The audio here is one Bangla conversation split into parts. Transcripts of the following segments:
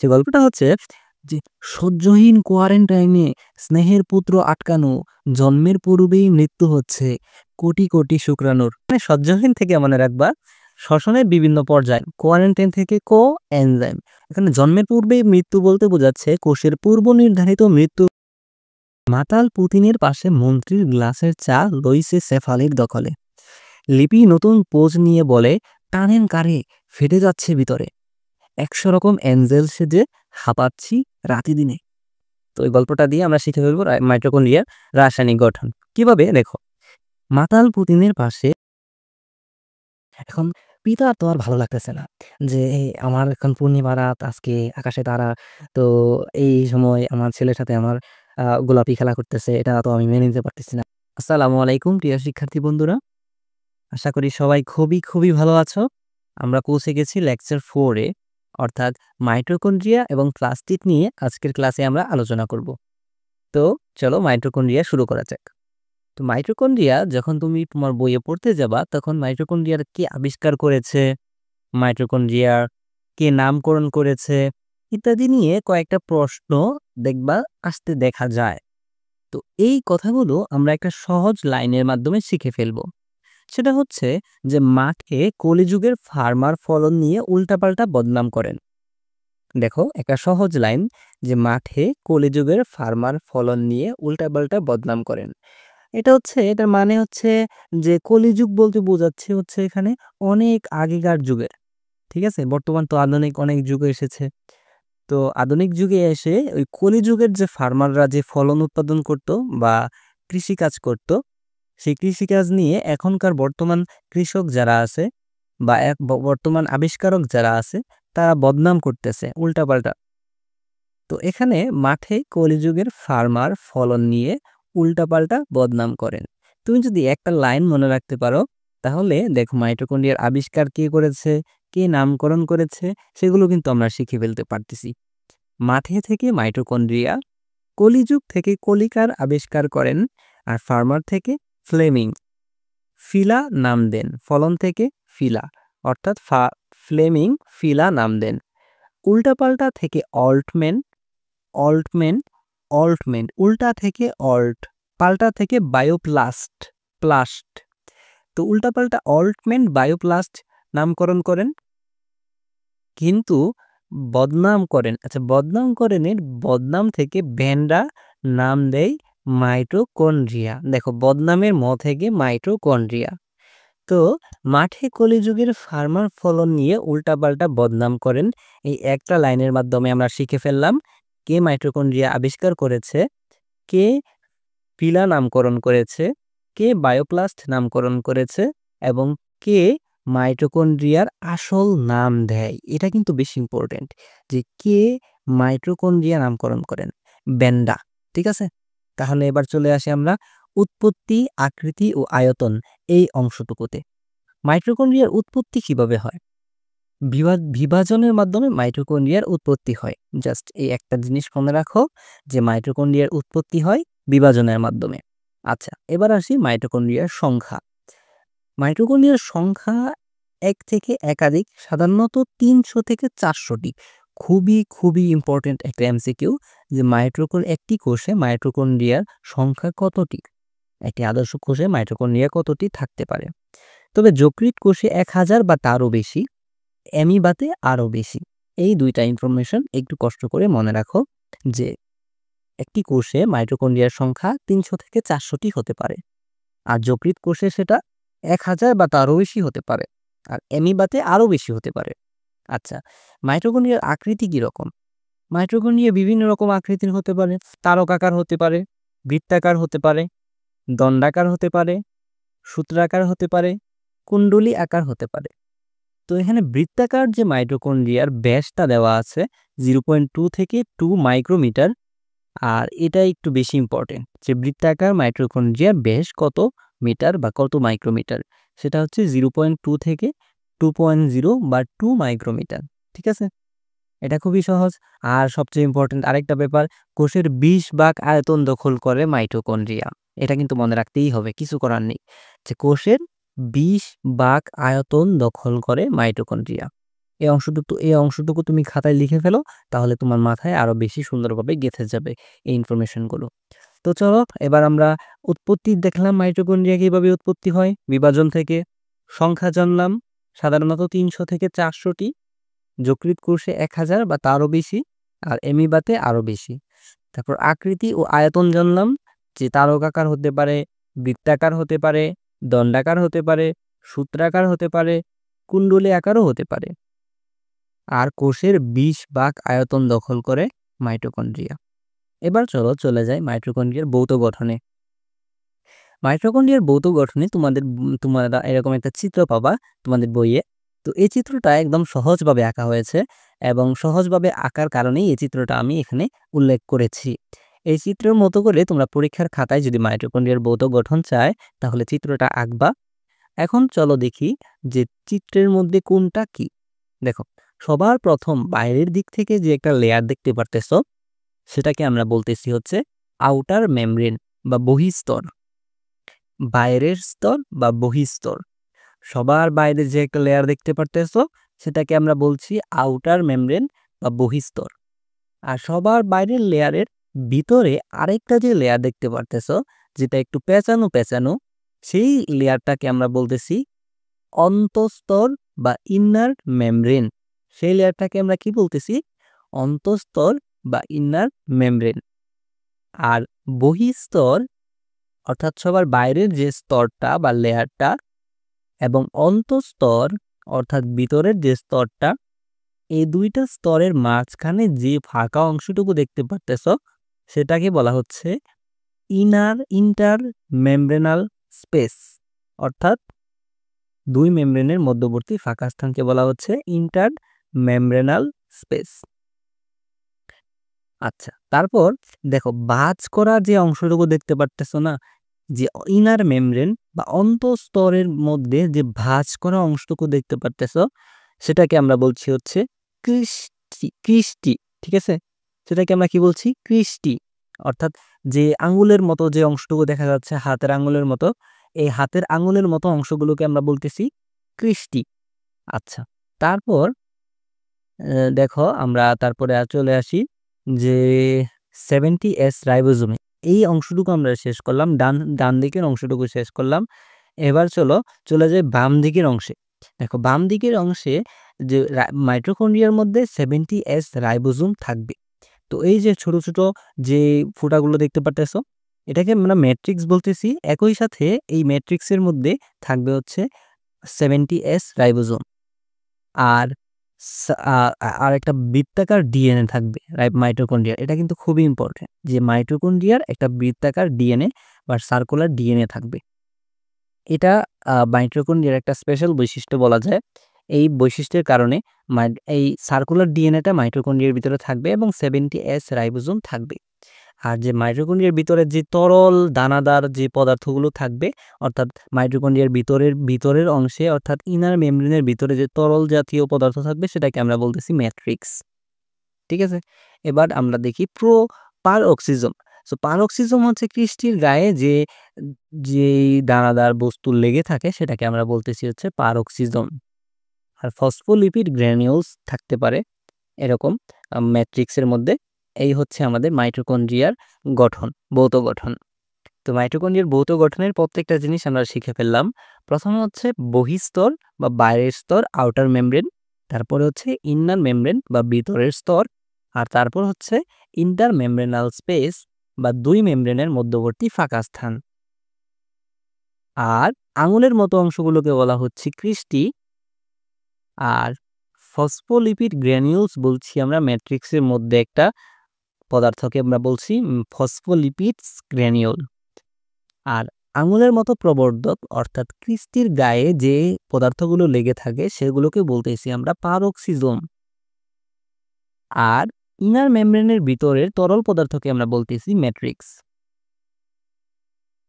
সে গল্পটা হচ্ছে যে সহ্যহীন কোয়ারেন্টাইনে স্নেহের পুত্র আটকানো, জন্মের পূর্বেই মৃত্যু হচ্ছে, কোটি কোটি শুক্রাণুর। মানে সহ্যহীন থেকে মনে রাখবা শ্বসনের বিভিন্ন পর্যায়, কোয়ারেন্টাইন থেকে এনজাইম। এখানে জন্মের পূর্বেই মৃত্যু বলতে বোঝাচ্ছে কোষের পূর্ব নির্ধারিত মৃত্যু। মাতাল পুতিনের পাশে মন্ত্রীর গ্লাসের চা লইছে সেফালির দখলে। লিপি নতুন পোজ নিয়ে বলে, টানেন কারে, ফেটে যাচ্ছে ভিতরে, 100 রকম অ্যাঞ্জেল সেজে হাঁপাচ্ছি রাতি দিনে। তো এই গল্পটা দিয়ে আমরা শিখে ফেলবো মাইটোকন্ড্রিয়ার রাসায়নিক গঠন কিভাবে। দেখো, মাতাল পুতিনের পাশে এখন পিতা তো আর ভালো লাগতেছে না যে আমার এখন পূর্ণিমা রাত, আজকে আকাশে তারা, তো এই সময় আমার ছেলের সাথে আমার গোলাপি খেলা করতেছে, এটা তো আমি মেনে নিতে পারতেছি না। আসসালামু আলাইকুম প্রিয় শিক্ষার্থী বন্ধুরা, আশা করি সবাই খুবই খুবই ভালো আছো। আমরা পৌঁছে গেছি লেকচার 4-এ, অর্থাৎ মাইটোকন্ড্রিয়া এবং প্লাস্টিড নিয়ে আজকের ক্লাসে আমরা আলোচনা করব। তো চলো মাইটোকন্ড্রিয়া শুরু করা যাক। তো মাইটোকন্ড্রিয়া যখন তুমি তোমার বইয়ে পড়তে যাবা, তখন মাইটোকন্ড্রিয়ার কে আবিষ্কার করেছে, মাইটোকন্ড্রিয়ার কে নামকরণ করেছে ইত্যাদি নিয়ে কয়েকটা প্রশ্ন দেখবা আসতে দেখা যায়। তো এই কথাগুলো আমরা একটা সহজ লাইনের মাধ্যমে শিখে ফেলবো। সেটা হচ্ছে যে মাঠে কলিযুগের ফার্মার ফলন নিয়ে উল্টাপাল্টা বদনাম করেন। দেখো, একটা সহজ লাইন যে মাঠে কলিযুগের ফার্মার ফলন নিয়ে উল্টাপাল্টা বদনাম করেন। এটার মানে হচ্ছে যে কলিযুগ বলতে বোঝাচ্ছে হচ্ছে এখানে অনেক আগেকার যুগের। ঠিক আছে, বর্তমান তো আধুনিক অনেক যুগ এসেছে। তো আধুনিক যুগে এসে ওই কলিযুগের যে ফার্মাররা যে ফলন উৎপাদন করত বা কৃষিকাজ করত, সেই কৃষিকাজ নিয়ে এখনকার বর্তমান কৃষক যারা আছে বা বর্তমান আবিষ্কারক যারা আছে তারা বদনাম করতেছে উল্টাপাল্টা। তো এখানে মাঠে কলিযুগের ফার্মার ফলন নিয়ে উল্টাপাল্টা বদনাম করেন। তুমি যদি একটা লাইন মনে রাখতে পারো, তাহলে দেখো মাইটোকন্ড্রিয়ার আবিষ্কার কে করেছে, কে নামকরণ করেছে, সেগুলো কিন্তু আমরা শিখে ফেলতে পারতেছি। মাঠে থেকে মাইটোকন্ড্রিয়া, কলিযুগ থেকে কলিকার আবিষ্কার করেন, আর ফার্মার থেকে ফ্লেমিং, ফিলা নাম দেন। ফলন থেকে ফিলা, অর্থাৎ ফ্লেমিং ফিলা নাম দেন। উল্টাপাল্টা থেকে অল্টম্যান, অল্টম্যান অল্টম্যান উল্টা থেকে অল্ট, পাল্টা থেকে বায়োপ্লাস্ট, প্লাস্ট। তো উল্টাপাল্টা অল্টম্যান বায়োপ্লাস্ট নামকরণ করেন, কিন্তু বদনাম করেন, আচ্ছা বদনাম করেনের বদনাম থেকে ভ্যান্ডা নাম দেয় মাইটোকন্ড্রিয়া। দেখো, বদনামের থেকে মাইটোকন্ড্রিয়া। তো মাঠে কলিযুগের ফার্মার ফলন নিয়ে উল্টাপাল্টা বদনাম করেন, এই একটা লাইনের মাধ্যমে আমরা শিখে ফেললাম কে মাইটোকন্ড্রিয়া আবিষ্কার করেছে, কে পিলা নামকরণ করেছে, কে বায়োপ্লাস্ট নামকরণ করেছে, এবং কে মাইটোকন্ড্রিয়ার আসল নাম দেয়। এটা কিন্তু বেশি ইম্পর্টেন্ট যে কে মাইটোকন্ড্রিয়া নামকরণ করেন, ব্যান্ডা। ঠিক আছে, তাহলে এবার চলে আসি আমরা উৎপত্তি, আকৃতি ও আয়তন এই অংশটুকুতে। মাইটোকন্ড্রিয়ার উৎপত্তি কিভাবে হয়? বিভাজনের মাধ্যমে মাইটোকন্ড্রিয়ার উৎপত্তি হয়। জাস্ট এই একটা জিনিস মনে রাখো যে মাইটোকন্ড্রিয়ার উৎপত্তি হয় বিভাজনের মাধ্যমে। আচ্ছা, এবার আসি মাইটোকন্ড্রিয়ার সংখ্যা। মাইটোকন্ড্রিয়ার সংখ্যা এক থেকে একাধিক, সাধারণত 300 থেকে 400টি। খুবই খুবই ইম্পর্টেন্ট একটা এমসিকিউ যে একটি কোষে মাইটোকন্ড্রিয়ার সংখ্যা কতটি, একটি আদর্শ কোষে মাইটোকন্ড্রিয়া কতটি থাকতে পারে। তবে যকৃৎ কোষে 1000 বা তারও বেশি, অ্যামিবাতে আরও বেশি। এই দুইটা ইনফরমেশন একটু কষ্ট করে মনে রাখো যে একটি কোষে মাইটোকন্ড্রিয়ার সংখ্যা 300 থেকে 400টি হতে পারে, আর যকৃৎ কোষে সেটা 1000 বা তারও বেশি হতে পারে, আর অ্যামিবাতে আরও বেশি হতে পারে। আচ্ছা, মাইটোকন্ড্রিয়ার আকৃতি কীরকম? মাইটোকন্ড্রিয়া বিভিন্ন রকম আকৃতির হতে পারে। তারকাকার হতে পারে, বৃত্তাকার হতে পারে, দণ্ডাকার হতে পারে, সূত্রাকার হতে পারে, কুণ্ডলী আকার হতে পারে। তো এখানে বৃত্তাকার যে মাইটোকন্ড্রিয়ার ব্যাসটা দেওয়া আছে 0.2 থেকে 2 মাইক্রোমিটার, আর এটা একটু বেশি ইম্পর্টেন্ট যে বৃত্তাকার মাইটোকন্ড্রিয়ার ব্যাস কত মিটার বা কত মাইক্রোমিটার, সেটা হচ্ছে 0.2 থেকে 2.0 বা 2 মাইক্রোমিটার। ঠিক আছে, এটা খুবই সহজ। আর সবচেয়ে ইম্পর্টেন্ট আরেকটা ব্যাপার, কোষের 20 ভাগ আয়তন দখল করে মাইটোকন্ড্রিয়া। এটা কিন্তু মনে রাখতেই হবে, কিছু করার নেই, যে কোষের 20 ভাগ আয়তন দখল করে মাইটোকন্ড্রিয়া। এই অংশটুকু তুমি খাতায় লিখে ফেলো, তাহলে তোমার মাথায় আরো বেশি সুন্দরভাবে গেঁথে যাবে এই ইনফরমেশনগুলো। তো চলো এবার আমরা উৎপত্তি দেখলাম, মাইটোকন্ড্রিয়া কিভাবে উৎপত্তি হয়, বিভাজন থেকে। সংখ্যা জানলাম, সাধারণত 300 থেকে 400টি, যকৃৎ কোষে 1000 বা তারও বেশি, আর অ্যামিবাতে আরো বেশি। তারপর আকৃতি ও আয়তন জানলাম, যে তারকাকার হতে পারে, বৃত্তাকার হতে পারে, দণ্ডাকার হতে পারে, সূত্রাকার হতে পারে, কুণ্ডলী আকারও হতে পারে। আর কোষের 20 ভাগ আয়তন দখল করে মাইটোকন্ড্রিয়া। এবার চলো চলে যাই মাইটোকন্ড্রিয়ার ভৌত গঠনে। মাইটোকন্ড্রিয়ার ভৌত গঠনে তোমরা এরকম একটা চিত্র পাবা তোমাদের বইয়ে। তো এই চিত্রটা একদম সহজভাবে আঁকা হয়েছে, এবং সহজভাবে আঁকার কারণেই এই চিত্রটা আমি এখানে উল্লেখ করেছি। এই চিত্রের মতো করে তোমরা পরীক্ষার খাতায় যদি মাইটোকন্ড্রিয়ার ভৌত গঠন চায়, তাহলে চিত্রটা আঁকবা। এখন চলো দেখি যে চিত্রের মধ্যে কোনটা কি। দেখো, সবার প্রথম বাইরের দিক থেকে যে একটা লেয়ার দেখতে পারতেছো, সেটাকে আমরা বলতেছি হচ্ছে আউটার মেমব্রেন বা বহিস্তর। বাইরের স্তর বা বহিস্তর, সবার বাইরে যে একটা লেয়ার দেখতে পারতেছো, সেটাকে আমরা বলছি আউটার মেমব্রেন বা বহিস্তর। আর সবার বাইরের লেয়ারের ভিতরে আরেকটা যে লেয়ার দেখতে পারতেছো, যেটা একটু পেঁচানো পেঁচানো, সেই লেয়ারটাকে আমরা বলতেছি অন্তঃস্তর বা ইনার মেমব্রেন। সেই লেয়ারটাকে আমরা কি বলতেছি? অন্তঃস্তর বা ইনার মেমব্রেন। আর বহিস্তর অর্থাৎ সবার বাইরের যে স্তরটা বা লেয়ারটা, এবং অন্তঃস্তর অর্থাৎ ভিতরের যে স্তরটা, এই দুইটা স্তরের মাঝখানে যে ফাঁকা অংশটুকু দেখতে পারতেছ, সেটাকে বলা হচ্ছে ইন্টার মেমব্রেনাল স্পেস। অর্থাৎ দুই মেমব্রেনের মধ্যবর্তী ফাঁকা স্থানকে বলা হচ্ছে ইন্টার মেমব্রেনাল স্পেস। আচ্ছা, তারপর দেখো ভাঁজ করা যে অংশটুকু দেখতে পারতেছো না, যে ইনার মেমব্রেন বা অন্তঃস্তরের মধ্যে যে ভাঁজ করা অংশটুকু দেখতে পারতেছো, সেটাকে আমরা বলছি হচ্ছে ক্রিস্টি। ঠিক আছে, সেটাকে আমরা কি বলছি? ক্রিস্টি। অর্থাৎ যে আঙ্গুলের মতো যে অংশটুকু দেখা যাচ্ছে, হাতের আঙ্গুলের মতো, এই হাতের আঙ্গুলের মতো অংশগুলোকে আমরা বলতেছি ক্রিস্টি। আচ্ছা, তারপর দেখো আমরা তারপরে চলে আসি যে 70S রাইবোজোমে। এই অংশটুকু আমরা শেষ করলাম, ডান দিকের অংশটুকু শেষ করলাম। এবার চলে যাই বাম দিকের অংশে। দেখো, বাম দিকের অংশে যে মাইটোকন্ড্রিয়ার মধ্যে 70S রাইবোজোম থাকবে। তো এই যে ছোট ছোট যে ফোঁটাগুলো দেখতে পারতেছো, এটাকে আমরা ম্যাট্রিক্স বলতেছি। একই সাথে এই ম্যাট্রিক্সের মধ্যে থাকবে হচ্ছে 70S রাইবোজোম। আর আর একটা বৃত্তাকার ডিএনএ থাকবে মাইটোকন্ড্রিয়ার। এটা কিন্তু খুবই ইম্পর্টেন্ট যে মাইটোকন্ড্রিয়ার একটা বৃত্তাকার ডিএনএ বা সার্কুলার ডিএনএ থাকবে। এটা মাইটোকন্ড্রিয়ার একটা স্পেশাল বৈশিষ্ট্য বলা যায়। এই বৈশিষ্ট্যের কারণে এই সার্কুলার ডিএনএটা মাইটোকন্ড্রিয়ার ভিতরে থাকবে এবং 70S রাইবোজোম থাকবে। আর যে মাইটোকন্ড্রিয়ার ভিতরে যে তরল দানাদার যে পদার্থগুলো থাকবে, অর্থাৎ মাইটোকন্ড্রিয়ার ভিতরের অংশে অর্থাৎ ইনার মেমব্রেনের ভিতরে যে তরল জাতীয় পদার্থ থাকবে, সেটাকে আমরা বলতেছি ম্যাট্রিক্স। ঠিক আছে, এবার আমরা দেখি পারঅক্সিজম। সো পারঅক্সিজম হচ্ছে ক্রিস্টির গায়ে যে দানাদার বস্তু লেগে থাকে, সেটাকে আমরা বলতেছি হচ্ছে পারঅক্সিজম। আর ফসফোলিপিড গ্র্যানিউলস থাকতে পারে এরকম ম্যাট্রিক্সের মধ্যে। এই হচ্ছে আমাদের মাইটোকন্ড্রিয়ার গঠন, ভৌত গঠন। তো মাইটোকন্ড্রিয়ার ভৌত গঠনের প্রত্যেকটা জিনিস আমরা শিখে ফেললাম। প্রথমে হচ্ছে বহিস্তর বা বাইরের স্তর, আউটার মেমব্রেন। তারপরে হচ্ছে ইনার মেমব্রেন বা ভিতরের স্তর। আর তারপর হচ্ছে ইন্টার মেমব্রেনাল স্পেস বা দুই মেমব্রেনের মধ্যবর্তী ফাঁকা স্থান। আর আঙুলের মতো অংশগুলোকে বলা হচ্ছে ক্রিস্টি। আর ফসফোলিপিড গ্র্যানিউলস বলছি আমরা ম্যাট্রিক্সের মধ্যে একটা পদার্থকে আমরা বলছি ফসফোলিপিডস গ্র্যানিউল। আর আঙুলের মতো প্রবর্ধক অর্থাৎ ক্রিস্টির গায়ে যে পদার্থগুলো লেগে থাকে, সেগুলোকে বলতেছি আমরা পারঅক্সিজম। আর ইনার মেমব্রেনের ভিতরের তরল পদার্থকে আমরা বলতেছি ম্যাট্রিক্স।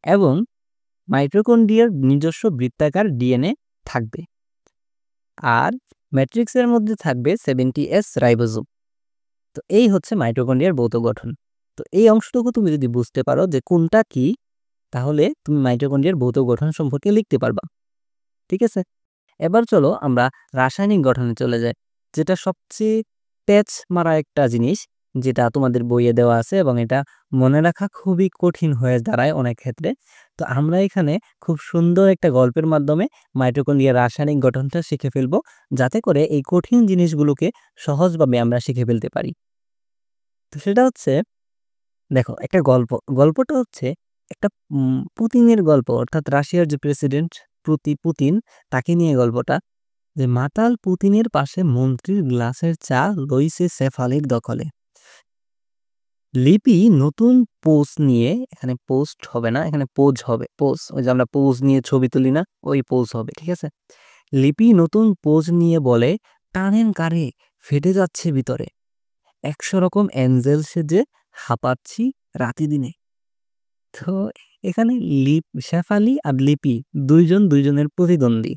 এবং মাইটোকন্ড্রিয়ার নিজস্ব বৃত্তাকার ডিএনএ থাকবে। আর ম্যাট্রিক্সের মধ্যে থাকবে 70S রাইবোজোম। তো এই হচ্ছে মাইটোকন্ড্রিয়ার ভৌত গঠন। তো এই অংশটুকু তুমি যদি বুঝতে পারো যে কোনটা কি, তাহলে তুমি মাইটোকন্ড্রিয়ার ভৌত গঠন সম্পর্কে লিখতে পারবা। ঠিক আছে, এবার চলো আমরা রাসায়নিক গঠনে চলে যাই। যেটা সবচেয়ে প্যাচ মারা একটা জিনিস, যেটা তোমাদের বইয়ে দেওয়া আছে এবং এটা মনে রাখা খুবই কঠিন হয়ে দাঁড়ায় অনেক ক্ষেত্রে। তো আমরা এখানে খুব সুন্দর একটা গল্পের মাধ্যমে মাইটোকন্ড্রিয়ার রাসায়নিক গঠনটা শিখে ফেলবো, যাতে করে এই কঠিন জিনিসগুলোকে সহজভাবে আমরা শিখে ফেলতে পারি। তো সেটা হচ্ছে, দেখো একটা গল্পটা হচ্ছে একটা পুতিনের গল্প, অর্থাৎ রাশিয়ার যে প্রেসিডেন্ট পুতিন, তাকে নিয়ে গল্পটা। যে মাতাল পুতিনের পাশে মন্ত্রীর গ্লাসের চা লইছে শেফালির দখলে। লিপি নতুন পোজ নিয়ে, এখানে পোস্ট হবে না, এখানে পোজ হবে, পোজ, ওই যে আমরা পোজ নিয়ে ছবি তুলি না, ওই পোজ হবে, ঠিক আছে। লিপি নতুন পোজ নিয়ে বলে, টানেন কারে, ফেটে যাচ্ছে ভিতরে, 100 রকম অ্যাঞ্জেল সেজে হাঁপাচ্ছি রাতি দিনে। তো এখানে শেফালি আর লিপি দুইজনের প্রতিদ্বন্দ্বী।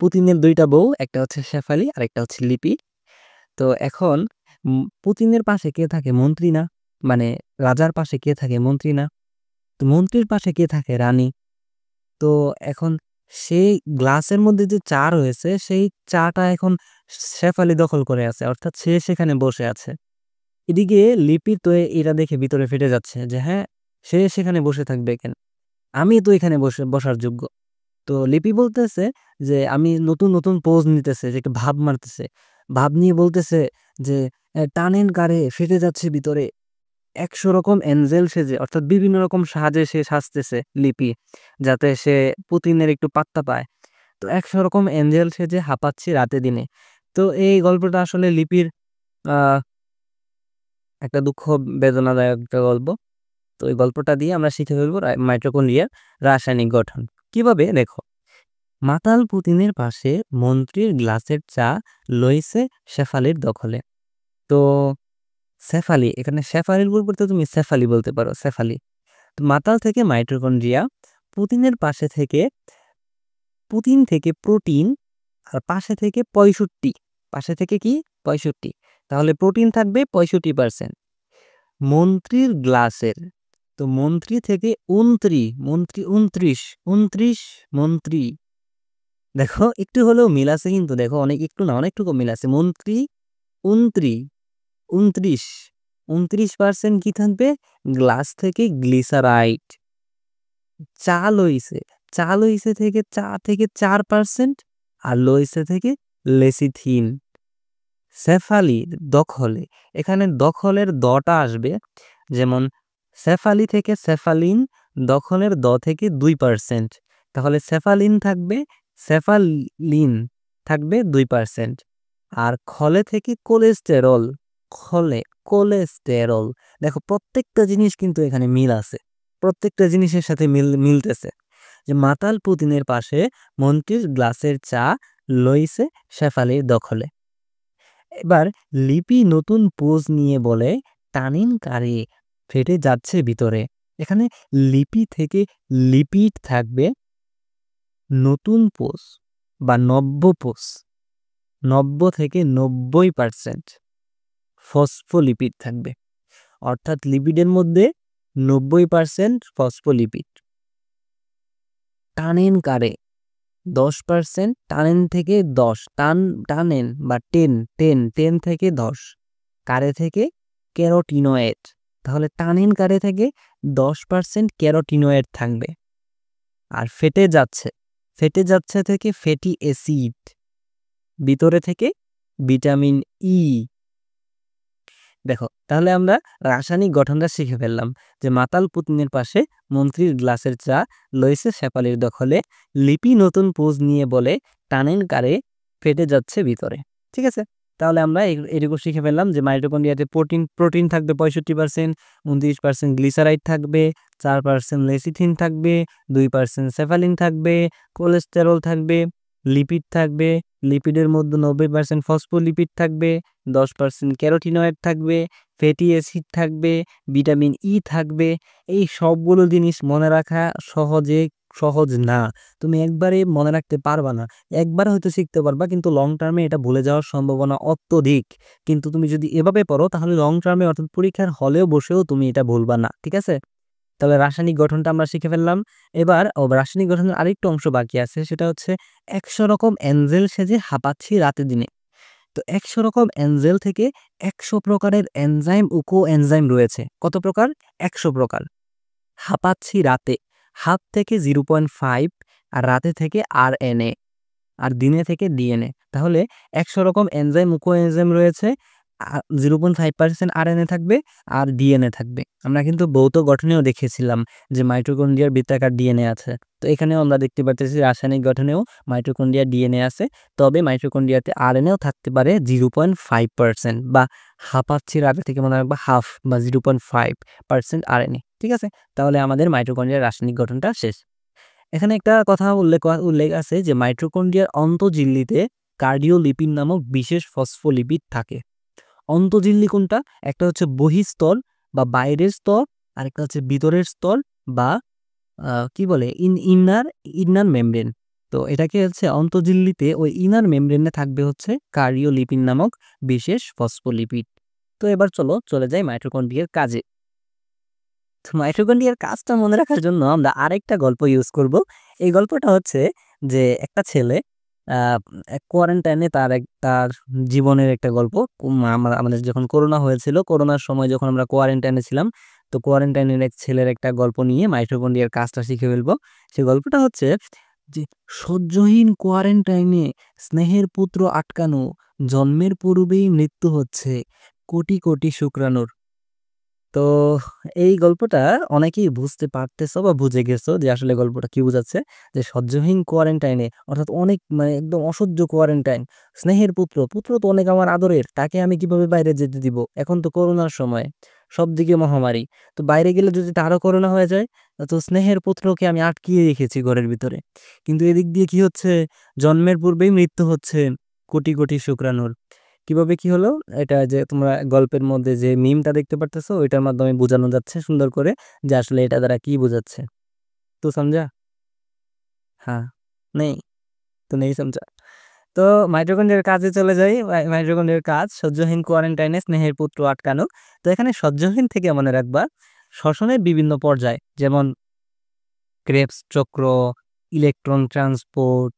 পুতিনের 2টা বউ, একটা হচ্ছে শেফালি আর একটা হচ্ছে লিপি। তো এখন পুতিনের পাশে কে থাকে? মন্ত্রী না, মানে রাজার পাশে কে থাকে? মন্ত্রী না। তো মন্ত্রীর পাশে কে থাকে? রানী। তো এখন সেই গ্লাসের মধ্যে যে চা রয়েছে, সেই চাটা এখন শেফালি দখল করে আছে, অর্থাৎ সে সেখানে বসে আছে। এদিকে লিপি তো এটা দেখে ভিতরে ফেটে যাচ্ছে যে হ্যাঁ, সে সেখানে বসে থাকবে কেন, আমি তো এখানে বসার যোগ্য। তো লিপি বলতেছে যে আমি নতুন নতুন পোজ নিতেছে, যে একটা ভাব মারতেছে, ভাব নিয়ে বলতেছে যে টানেন কারে, ফেটে যাচ্ছে ভিতরে, 100 রকম এঞ্জেল সেজে, অর্থাৎ বিভিন্ন রকম সাজে সে সাজতেছে লিপি, যাতে সে পুতিনের একটু পাত্তা পায়। তো 100 রকম এঞ্জেল সেজে হাঁপাচ্ছি রাতে দিনে। তো এই গল্পটা আসলে লিপির আহ একটা দুঃখ বেদনাদায়ক একটা গল্প। তো এই গল্পটা দিয়ে আমরা শিখে ফেলবো মাইটোকন্ড্রিয়ার রাসায়নিক গঠন কিভাবে। দেখো, মাতাল পুতিনের পাশে মন্ত্রীর গ্লাসের চা লইছে শেফালির দখলে। তো শেফালি, এখানে শেফালির পরিবর্তে তুমি শেফালি বলতে পারো, শেফালি। তো মাতাল থেকে মাইটোকন্ড্রিয়া, পুতিনের পুতিন থেকে প্রোটিন, আর পাশে থেকে 65, পাশে থেকে কি 65, তাহলে প্রোটিন থাকবে 65%। মন্ত্রীর গ্লাসের, তো মন্ত্রী থেকে মন্ত্রী 29, মন্ত্রী, দেখো একটু হলেও মিল আছে কিন্তু, দেখো একটু না, অনেকটুকু মিল আছে। মন্ত্রী 29, 29% কি থাকবে? গ্লাস থেকে গ্লিসারাইড। চা লইছে থেকে 4%, আর লইছে থেকে লেসিথিন। শেফালির দখলে, এখানে দখলের দটা আসবে, যেমন শেফালি থেকে সেফালিন, দখলের থেকে 2%, তাহলে সেফালিন থাকবে 2%। আর খলে থেকে কোলেস্টেরল। দেখো প্রত্যেকটা জিনিস কিন্তু এখানে মিল আছে, প্রত্যেকটা জিনিসের সাথে মিলতেছে। যে মাতাল পুতিনের পাশে মন্ত্রীর গ্লাসের চা লইছে শেফালির দখলে। এবার লিপি নতুন পোজ নিয়ে বলে, টানিন কারে, ফেটে যাচ্ছে ভিতরে। এখানে লিপি থেকে লিপিড থাকবে নতুন পোজ বা নব্য পোজ, 90 থেকে 90% ফসফোলিপিড থাকবে, অর্থাৎ লিপিডের মধ্যে 90% ফসফোলিপিড। টানেন কারে 10%, টানেন থেকে 10, টানেন বা 10 থেকে 10, কারে থেকে ক্যারোটিনয়েড, তাহলে টানিন কারে থেকে 10% ক্যারোটিনয়েড থাকবে। আর ফেটে যাচ্ছে থেকে ফ্যাটি অ্যাসিড, ভিতরে থেকে ভিটামিন ই। দেখো তাহলে আমরা রাসায়নিক গঠনটা শিখে ফেললাম, যে মাতাল পুতিনের পাশে মন্ত্রীর গ্লাসের চা লইছে শেফালির দখলে, লিপি নতুন পোজ নিয়ে বলে, টানেন কারে, ফেটে যাচ্ছে ভিতরে। ঠিক আছে, তাহলে আমরা এটুকু শিখে ফেললাম যে মাইটোকন্ড্রিয়াতে প্রোটিন থাকবে 65%, 29% গ্লিসারাইড থাকবে, 4% লেসিথিন থাকবে, 2% সেফালিন থাকবে, কোলেস্টেরল থাকবে, লিপিড থাকবে, লিপিডের মধ্যে 90% ফসফোলিপিড থাকবে, 10% ক্যারোটিনয়েড থাকবে, ফ্যাটি অ্যাসিড থাকবে, ভিটামিন ই থাকবে। এই সবগুলো জিনিস মনে রাখা সহজ না, তুমি একবারে মনে রাখতে পারবা না। একবার হয়তো শিখতে পারবা, কিন্তু লং টার্মে এটা ভুলে যাওয়ার সম্ভাবনা অত্যধিক। কিন্তু তুমি যদি এভাবে পড়ো, তাহলে লং টার্মে, অর্থাৎ পরীক্ষার হলেও বসেও তুমি এটা ভুলবা না। ঠিক আছে, তাহলে রাসায়নিক গঠনটা আমরা শিখে ফেললাম। এবার রাসায়নিক গঠনের আরেকটু অংশ বাকি আছে, সেটা হচ্ছে 100 রকম এঞ্জেল সেজে হাঁপাচ্ছি রাতে দিনে। তো ১০০ রকম এনজেল থেকে ১০০ প্রকারের এনজাইম ও কোএনজাইম রয়েছে। কত প্রকার? ১০০ প্রকার। হাঁপাচ্ছি রাতে, হাত থেকে 0.5 আর রাতে থেকে আরএনএ আর দিনে থেকে ডিএনএ। তাহলে ১০০ রকম এনজাইম ও কোএনজাইম রয়েছে, 0.5% আরএনএ থাকবে আর ডিএনএ থাকবে। আমরা কিন্তু ভৌত গঠনেও দেখেছিলাম যে মাইটোকন্ড্রিয়ার বৃত্তাকার ডিএনএ আছে। তো এখানেও আমরা দেখতে পারতেছি রাসায়নিক গঠনেও মাইটোকন্ড্রিয়ার ডিএনএ আছে। তবে মাইটোকন্ড্রিয়াতে আরএনএও থাকতে পারে 0.5% বা হাঁপাচ্ছি রাতে থেকে মনে রাখবা হাফ বা 0.5% আরএনএ। ঠিক আছে? তাহলে আমাদের মাইটোকন্ড্রিয়ার রাসায়নিক গঠনটা শেষ। এখানে একটা কথা উল্লেখ আছে যে মাইটোকন্ড্রিয়ার অন্তঃঝিল্লিতে কার্ডিওলিপিড নামক বিশেষ ফসফোলিপিড থাকে। অন্তঃঝিল্লি কোনটা? একটা হচ্ছে বহিঃস্তর বা বাইরের স্তর, আরেকটা হচ্ছে ভিতরের স্তর বা কি বলে ইনার মেমব্রেন। তো এটাকে হচ্ছে অন্তঃঝিল্লিতে ওই ইনার মেমব্রেনে থাকবে হচ্ছে কার্ডিওলিপিড নামক বিশেষ ফসফোলিপিড। তো এবার চলে যাই মাইটোকন্ড্রিয়ার কাজে। তো মাইটোকন্ড্রিয়ার কাজটা মনে রাখার জন্য আমরা আরেকটা গল্প ইউজ করব। এই গল্পটা হচ্ছে যে একটা ছেলে কোয়ারেন্টাইনে তার জীবনের একটা গল্প। আমাদের যখন করোনা হয়েছিল, করোনার সময় যখন আমরা কোয়ারেন্টাইনে ছিলাম, তো কোয়ারেন্টাইনের এক ছেলের একটা গল্প নিয়ে মাইটোকন্ড্রিয়ার কাজটা শিখে ফেলবো। সেই গল্পটা হচ্ছে যে সহ্যহীন কোয়ারেন্টাইনে স্নেহের পুত্র আটকানো, জন্মের পূর্বেই মৃত্যু হচ্ছে কোটি কোটি শুক্রাণুর। তো এই গল্পটা অনেকেই বুঝতে পারতেছো বা বুঝে গেছো যে আসলে গল্পটা কি বোঝাচ্ছে, যে সহ্যহীন কোয়ারেন্টাইনে অর্থাৎ অনেক মানে একদম অসহ্য কোয়ারেন্টাইন, স্নেহের পুত্র তো অনেক আমার আদরের, তাকে আমি কিভাবে বাইরে যেতে দিব? এখন তো করোনার সময়, সবদিকে মহামারী। তো বাইরে গেলে যদি তারও করোনা হয়ে যায়, তো স্নেহের পুত্রকে আমি আটকিয়ে রেখেছি ঘরের ভিতরে। কিন্তু এদিক দিয়ে কি হচ্ছে? জন্মের পূর্বেই মৃত্যু হচ্ছে কোটি কোটি শুক্রাণুর। কিভাবে কি হলো? এটা যে তোমরা গল্পের মধ্যে যে মিমটা দেখতে পারতেছো, ওইটার মাধ্যমে বোঝানো যাচ্ছে সুন্দর করে যে আসলে এটা দ্বারা কি বোঝাচ্ছে। তো সমঝা? হ্যাঁ, নেই তো নেই সমঝা। তো মাইটোকন্ড্রিয়ার কাজে চলে যাই। মাইটোকন্ড্রিয়ার কাজ সহ্যহীন কোয়ারেন্টাইনে স্নেহের পুত্র আটকানো। তো এখানে সহ্যহীন থেকে মনে রাখবা শ্বসনের বিভিন্ন পর্যায়, যেমন ক্রেবস চক্র, ইলেকট্রন ট্রান্সপোর্ট,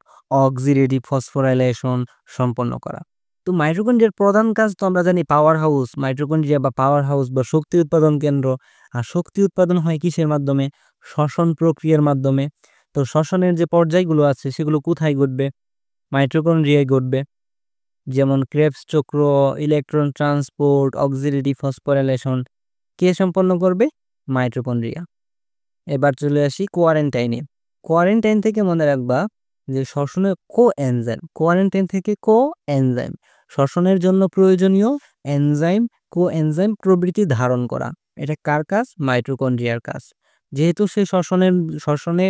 অক্সিডেটিভ ফসফোরাইলেশন সম্পন্ন করা। তো মাইটোকন্ড্রিয়ার প্রধান কাজ তো আমরা জানি পাওয়ার হাউস। মাইটোকন্ড্রিয়া বা পাওয়ার হাউস বা শক্তি উৎপাদন কেন্দ্র। আর শক্তি উৎপাদন হয় কিসের মাধ্যমে? শ্বসন প্রক্রিয়ার মাধ্যমে। তো শ্বসনের যে পর্যায়গুলো আছে সেগুলো কোথায় ঘটবে? মাইটোকন্ড্রিয়ায় ঘটবে। যেমন ক্রেবস চক্র, ইলেকট্রন ট্রান্সপোর্ট, অক্সিডেটিভ ফসফোরাইলেশন কে সম্পন্ন করবে? মাইটোকন্ড্রিয়া। এবার চলে আসি কোয়ারেন্টাইনে। কোয়ারেন্টাইন থেকে মনে রাখবা যে শ্বসনের কোয়ারেন্টাইন থেকে এনজাইম শ্বসনের জন্য প্রয়োজনীয় এনজাইম, এনজাইম প্রভৃতি ধারণ করা। এটা কার কাজ? মাইটোকন্ড্রিয়ার কাজ। যেহেতু সে শ্বসনে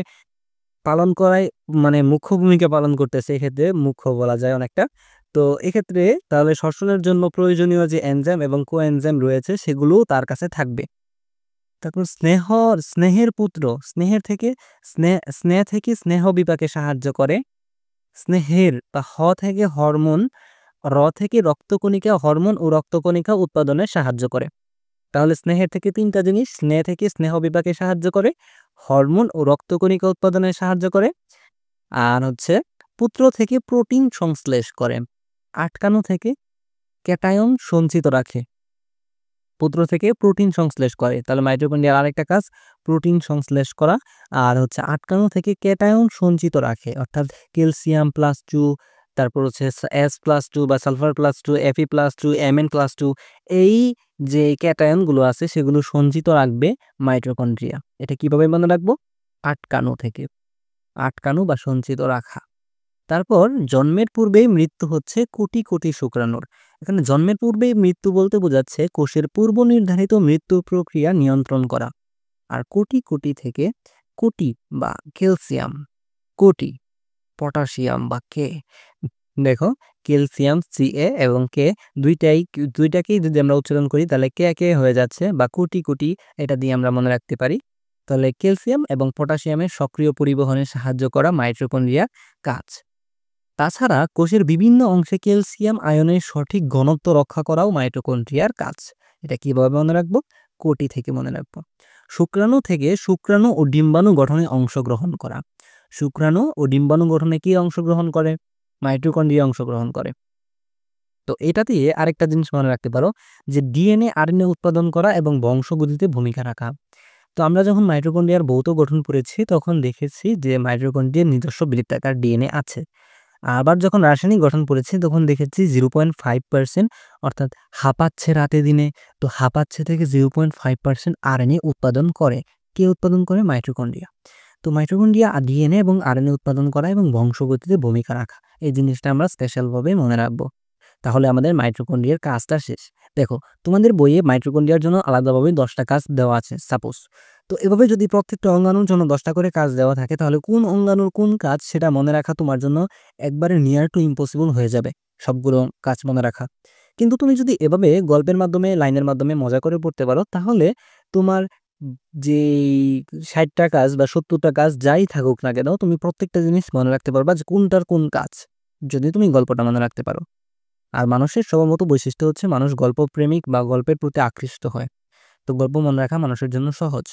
পালন করায় মানে মুখ্য ভূমিকা পালন করতেছে, এক্ষেত্রে মুখ্য বলা যায় অনেকটা। তো এক্ষেত্রে তাহলে শ্বসনের জন্য প্রয়োজনীয় যে এনজাইম এবং কোএনজাইম রয়েছে সেগুলোও তার কাছে থাকবে। তারপর স্নেহের পুত্র, স্নেহ থেকে স্নেহ বিপাকে সাহায্য করে। স্নেহের বা থেকে হরমোন, থেকে রক্তকণিকা হরমোন ও রক্তকণিকা উৎপাদনে সাহায্য করে। তাহলে স্নেহের থেকে তিনটা জিনিস, স্নেহ থেকে স্নেহ বিপাকে সাহায্য করে, হরমোন ও রক্তকণিকা উৎপাদনে সাহায্য করে, আর হচ্ছে পুত্র থেকে প্রোটিন সংশ্লেষ করে, আটকানো থেকে ক্যাটায়ন সঞ্চিত রাখে। পুত্র থেকে প্রোটিন সংশ্লেষ করে। তাহলে মাইটোকন্ড্রিয়ার আরেকটা কাজ প্রোটিন সংশ্লেষ করা, আর হচ্ছে আটকানো থেকে ক্যাটায়ন সঞ্চিত রাখে, অর্থাৎ ক্যালসিয়াম+2, তারপর হচ্ছে S+2 বা সালফার+2, Fe+2, Mn+2, এই যে ক্যাটায়নগুলো আছে সেগুলো সঞ্চিত রাখবে মাইটোকন্ড্রিয়া। এটা কিভাবে মনে রাখবো? আটকানো বা সঞ্চিত রাখা। তারপর জন্মের পূর্বেই মৃত্যু হচ্ছে কোটি কোটি শুক্রাণুর। এখানে জন্মের পূর্বেই মৃত্যু বলতে বোঝাচ্ছে কোষের পূর্ব নির্ধারিত মৃত্যু প্রক্রিয়া নিয়ন্ত্রণ করা। আর কোটি কোটি থেকে কোটি বা ক্যালসিয়াম, কোটি পটাশিয়াম বা কে, দেখো ক্যালসিয়াম Ca এবং কে দুইটাকেই যদি আমরা উচ্চারণ করি তাহলে কে হয়ে যাচ্ছে, বা কোটি কোটি এটা দিয়ে আমরা মনে রাখতে পারি। তাহলে ক্যালসিয়াম এবং পটাশিয়ামের সক্রিয় পরিবহনে সাহায্য করা মাইটোকন্ড্রিয়ার কাজ। তাছাড়া কোষের বিভিন্ন অংশে ক্যালসিয়াম আয়নের সঠিক ঘনত্ব রক্ষা করাও মাইটোকন্ড্রিয়ার কাজ। এটা কিভাবে মনে রাখবো? কোটি থেকে মনে রাখবো। শুক্রাণু থেকে শুক্রাণু ও ডিম্বাণু গঠনে অংশগ্রহণ করা। শুক্রাণু ও ডিম্বাণু গঠনে কি অংশগ্রহণ করে? মাইটোকন্ড্রিয়া অংশগ্রহণ করে। তো এটা দিয়ে আরেকটা জিনিস মনে রাখতে পারো যে ডিএনএ আরএনএ উৎপাদন করা এবং বংশগতিতে ভূমিকা রাখা। তো আমরা যখন মাইটোকন্ড্রিয়ার ভৌত গঠন পড়েছি তখন দেখেছি যে মাইটোকন্ড্রিয়ার নিজস্ব বৃত্তাকার ডিএনএ আছে। আবার যখন রাসায়নিক গঠন পড়েছি তখন দেখেছি 0.5% অর্থাৎ হাঁপাচ্ছে রাতে দিনে, তো হাঁপাচ্ছে থেকে 0.5% আরএনএ উৎপাদন করে। কে উৎপাদন করে? মাইটোকন্ড্রিয়া। তো মাইটোকন্ড্রিয়া ডিএনএ এবং আরএনএ উৎপাদন করা এবং বংশগতিতে ভূমিকা রাখা, এই জিনিসটা আমরা স্পেশালভাবে মনে রাখবো। তাহলে আমাদের মাইটোকন্ড্রিয়ার কাজটা শেষ। দেখো তোমাদের বইয়ে মাইটোকন্ড্রিয়ার জন্য আলাদাভাবে 10টা কাজ দেওয়া আছে সাপোজ। তো এভাবে যদি প্রত্যেকটা অঙ্গাণুর জন্য 10টা করে কাজ দেওয়া থাকে তাহলে কোন অঙ্গাণুর কোন কাজ সেটা মনে রাখা তোমার জন্য একবারে নিয়ার টু ইম্পসিবল হয়ে যাবে, সবগুলো কাজ মনে রাখা। কিন্তু তুমি যদি এভাবে গল্পের মাধ্যমে লাইনের মাধ্যমে মজা করে পড়তে পারো তাহলে তোমার যে 60টা কাজ বা 70টা কাজ যাই থাকুক না কেন তুমি প্রত্যেকটা জিনিস মনে রাখতে পারবা যে কোনটার কোন কাজ, যদি তুমি গল্পটা মনে রাখতে পারো। আর মানুষের স্বভাবত বৈশিষ্ট্য হচ্ছে মানুষ গল্পপ্রেমিক বা গল্পের প্রতি আকৃষ্ট হয়। তো গল্প মনে রাখা মানুষের জন্য সহজ।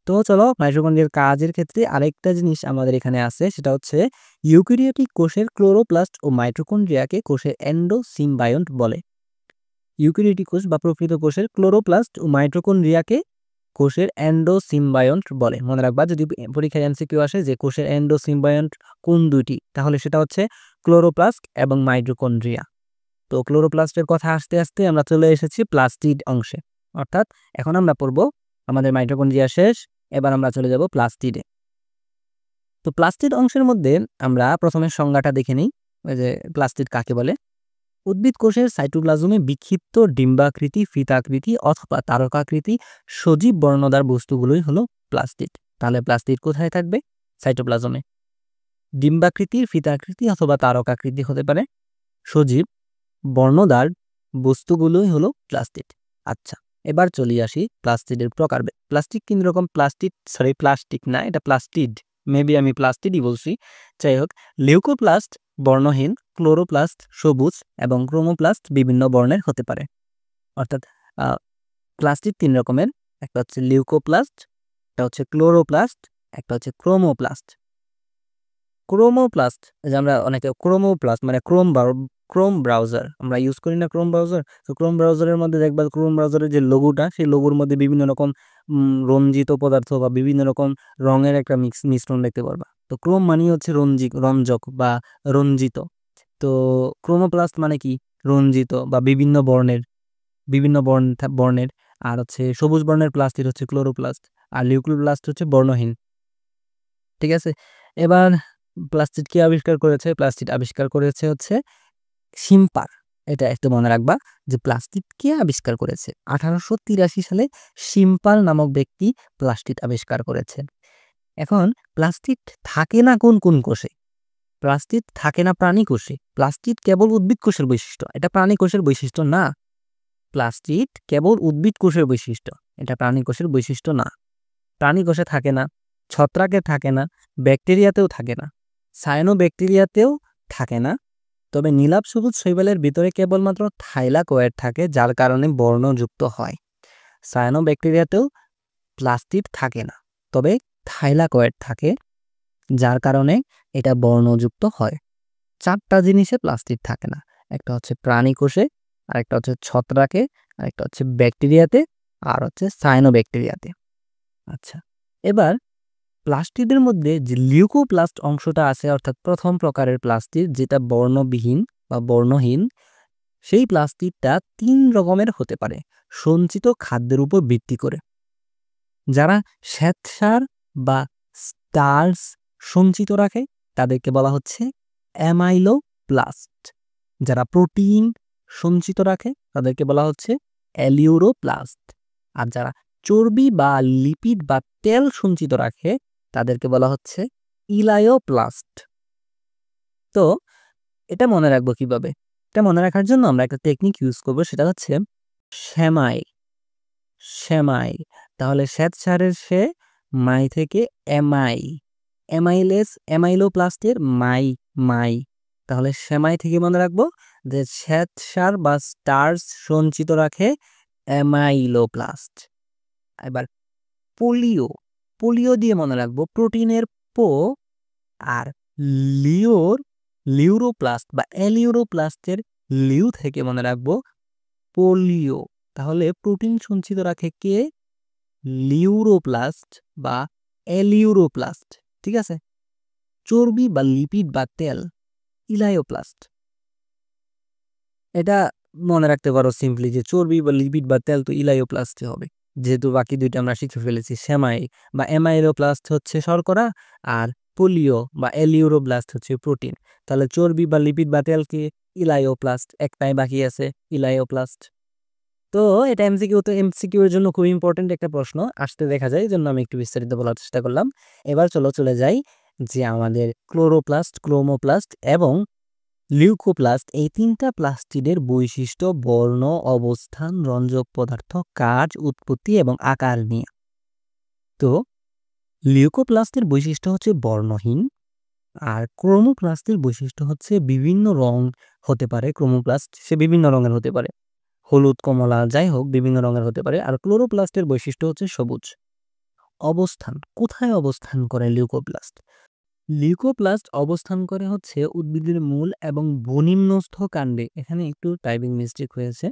তো চলো মাইটোকন্ড্রিয়ার কাজের ক্ষেত্রে আরেকটা জিনিস আমাদের এখানে আছে, সেটা হচ্ছে ইউক্যারিওটিক কোষের ক্লোরোপ্লাস্ট ও মাইটোকন্ড্রিয়াকে কোষের এন্ডোসিম্বায়ন্ট বলে। ইউক্যারিওটিক কোষ বা প্রকৃত কোষের ক্লোরোপ্লাস্ট ও মাইটোকন্ড্রিয়াকে কোষের এন্ডোসিম্বায়ন্ট বলে। মনে রাখবা যদি পরীক্ষায় এমসিকিউ আসে যে কোষের এন্ডোসিম্বায়ন্ট কোন দুইটি, তাহলে সেটা হচ্ছে ক্লোরোপ্লাস্ট এবং মাইটোকন্ড্রিয়া। তো ক্লোরোপ্লাস্টের কথা আসতে আসতে আমরা চলে এসেছি প্লাস্টিড অংশে, অর্থাৎ এখন আমরা পড়ব আমাদের মাইটোকন্ড্রিয়া শেষ, এবার আমরা চলে যাব প্লাস্টিডে। তো প্লাস্টিড অংশের মধ্যে আমরা প্রথমে সংজ্ঞাটা দেখে নিই, ওই যে প্লাস্টিড কাকে বলে। উদ্ভিদ কোষের সাইটোপ্লাজমে বিক্ষিপ্ত ডিম্বাকৃতি, ফিতাকৃতি অথবা তারকাকৃতি সজীব বর্ণদার বস্তুগুলোই হলো প্লাস্টিড। তাহলে প্লাস্টিড কোথায় থাকবে? সাইটোপ্লাজমে। ডিম্বাকৃতির, ফিতাকৃতি অথবা তারকাকৃতি হতে পারে সজীব বর্ণদার বস্তুগুলোই হলো প্লাস্টিড। আচ্ছা, এবার চলে আসি প্লাস্টিডের প্রকার। প্লাস্টিক তিন রকম, প্লাস্টিক না, এটা প্লাস্টিড, মেবি আমি প্লাস্টিডই বলছি। যাই হোক, লিউকোপ্লাস্ট বর্ণহীন, ক্লোরোপ্লাস্ট সবুজ এবং ক্রোমোপ্লাস্ট বিভিন্ন বর্ণের হতে পারে। অর্থাৎ প্লাস্টিড তিন রকমের, একটা হচ্ছে লিউকোপ্লাস্ট, একটা হচ্ছে ক্লোরোপ্লাস্ট, একটা হচ্ছে ক্রোমোপ্লাস্ট। ক্রোমোপ্লাস্ট যে আমরা অনেকে ক্রোমোপ্লাস্ট মানে ক্রোম ব্রাউজার আমরা ইউজ করি না, ক্রোম ব্রাউজার। তো ক্রোম ব্রাউজারের মধ্যে দেখবা ক্রোম ব্রাউজারের যে লোগোটা, সেই লোগোর মধ্যে বিভিন্ন রকম রঞ্জিত পদার্থ বা বিভিন্ন রকম রঙের একটা মিশ্রণ দেখতে পারবা। তো ক্রোম মানে হচ্ছে রঞ্জক বা রঞ্জিত। তো ক্রোমোপ্লাস্ট মানে কি? রঞ্জিত বা বিভিন্ন বর্ণের। আর হচ্ছে সবুজ বর্ণের প্লাস্টিড হচ্ছে ক্লোরোপ্লাস্ট, আর লিউকোপ্লাস্ট হচ্ছে বর্ণহীন। ঠিক আছে, এবার প্লাস্টিড কে আবিষ্কার করেছে? প্লাস্টিড আবিষ্কার করেছে হচ্ছে শিম্পার। এটা একটু মনে রাখবা যে প্লাস্টিড কে আবিষ্কার করেছে। 1883 সালে শিম্পার নামক ব্যক্তি প্লাস্টিড আবিষ্কার করেছেন। এখন প্লাস্টিড থাকে না কোন কোন কোষে? প্লাস্টিড থাকে না প্রাণী কোষে। প্লাস্টিড কেবল উদ্ভিদ কোষের বৈশিষ্ট্য, এটা প্রাণী কোষের বৈশিষ্ট্য না। প্লাস্টিড কেবল উদ্ভিদ কোষের বৈশিষ্ট্য, এটা প্রাণী কোষের বৈশিষ্ট্য না। প্রাণী কোষে থাকে না, ছত্রাকে থাকে না, ব্যাকটেরিয়াতেও থাকে না, সায়ানোব্যাকটেরিয়াতেও থাকে না। তবে নীলাভ সবুজ শৈবালের ভিতরে কেবলমাত্র থাইলাকয়েড থাকে, যার কারণে বর্ণযুক্ত হয়। সায়ানোব্যাকটেরিয়াতেও প্লাস্টিড থাকে না, তবে থাইলাকয়েড থাকে, যার কারণে এটা বর্ণযুক্ত হয়। 4টা জিনিসে প্লাস্টিড থাকে না, একটা হচ্ছে প্রাণী কোষে, আরেকটা হচ্ছে ছত্রাকে, আরেকটা হচ্ছে ব্যাকটেরিয়াতে, আর হচ্ছে সায়ানোব্যাকটেরিয়াতে। আচ্ছা, এবার প্লাস্টিডের মধ্যে যে লিউকোপ্লাস্ট অংশটা আছে, অর্থাৎ প্রথম প্রকারের প্লাস্টিড যেটা বর্ণবিহীন বা বর্ণহীন, সেই প্লাস্টিডটা 3 রকমের হতে পারে সঞ্চিত খাদ্যের উপর ভিত্তি করে। যারা শ্বেতসার বা স্টার্চ সঞ্চিত রাখে তাদেরকে বলা হচ্ছে অ্যামাইলোপ্লাস্ট। যারা প্রোটিন সঞ্চিত রাখে তাদেরকে বলা হচ্ছে অ্যালিউরোপ্লাস্ট। আর যারা চর্বি বা লিপিড বা তেল সঞ্চিত রাখে তাদেরকে বলা হচ্ছে ইলায়োপ্লাস্ট। তো এটা মনে রাখবো কিভাবে? এটা মনে রাখার জন্য আমরা একটা টেকনিক ইউজ করব, সেটা হচ্ছে শ্যামাই। তাহলে শ্বেতসারের মাই থেকে অ্যামাইলোপ্লাস্টের মাই। তাহলে শ্যামাই থেকে মনে রাখবো যে শ্বেতসার বা স্টার্চ সঞ্চিত রাখে অ্যামাইলোপ্লাস্ট। এবার পোলিও দিয়ে মনে রাখবো প্রোটিনের আর লিউরোপ্লাস্ট বা অ্যালিউরোপ্লাস্টের লিউ থেকে মনে রাখবো পোলিও। তাহলে প্রোটিন সঞ্চিত রাখে কে? লিউরোপ্লাস্ট বা এলিউরোপ্লাস্ট। ঠিক আছে। চর্বি বা লিপিড বা তেল ইলায়োপ্লাস্ট। এটা মনে রাখতে পারো সিম্পলি যে চর্বি বা লিপিড বা তেল তো ইলায়োপ্লাস্টে হবে, যেহেতু বাকি দুইটা আমরা শিখে ফেলেছি। সেমাই বা এমাইলোপ্লাস্ট হচ্ছে শর্করা, আর পোলিও বা এলিউরোপ্লাস্ট হচ্ছে প্রোটিন। তাহলে চর্বি বা লিপিড বা তেলকে ইলায়োপ্লাস্ট, একটাই বাকি আছে ইলায়োপ্লাস্ট। তো এটা এমসিকিউ, তো এমসিকিউ এর জন্য খুব ইম্পর্টেন্ট একটা প্রশ্ন আসতে দেখা যায়, এই জন্য আমি একটু বিস্তারিত বলার চেষ্টা করলাম। এবার চলে যাই যে আমাদের ক্লোরোপ্লাস্ট, ক্রোমোপ্লাস্ট এবং লিউকোপ্লাস্ট, এই তিনটা প্লাস্টিডের বৈশিষ্ট্য, বর্ণ, অবস্থান, রঞ্জক পদার্থ, কাজ, উৎপত্তি এবং আকার নিয়ে। তো লিউকোপ্লাস্টের বৈশিষ্ট্য হচ্ছে বর্ণহীন, আর ক্রোমোপ্লাস্টের বৈশিষ্ট্য হচ্ছে বিভিন্ন রং হতে পারে। ক্রোমোপ্লাস্ট সে বিভিন্ন রঙের হতে পারে, হলুদ, কমলা, যাই হোক বিভিন্ন রঙের হতে পারে। আর ক্লোরোপ্লাস্টের বৈশিষ্ট্য হচ্ছে সবুজ। অবস্থান, কোথায় অবস্থান করে লিউকোপ্লাস্ট? লিউকোপ্লাস্ট অবস্থান করে হচ্ছে উদ্ভিদের মূল এবং ভূনিম্নস্থ কাণ্ডে। এখানে একটু টাইপিং মিস্টেক হয়েছে,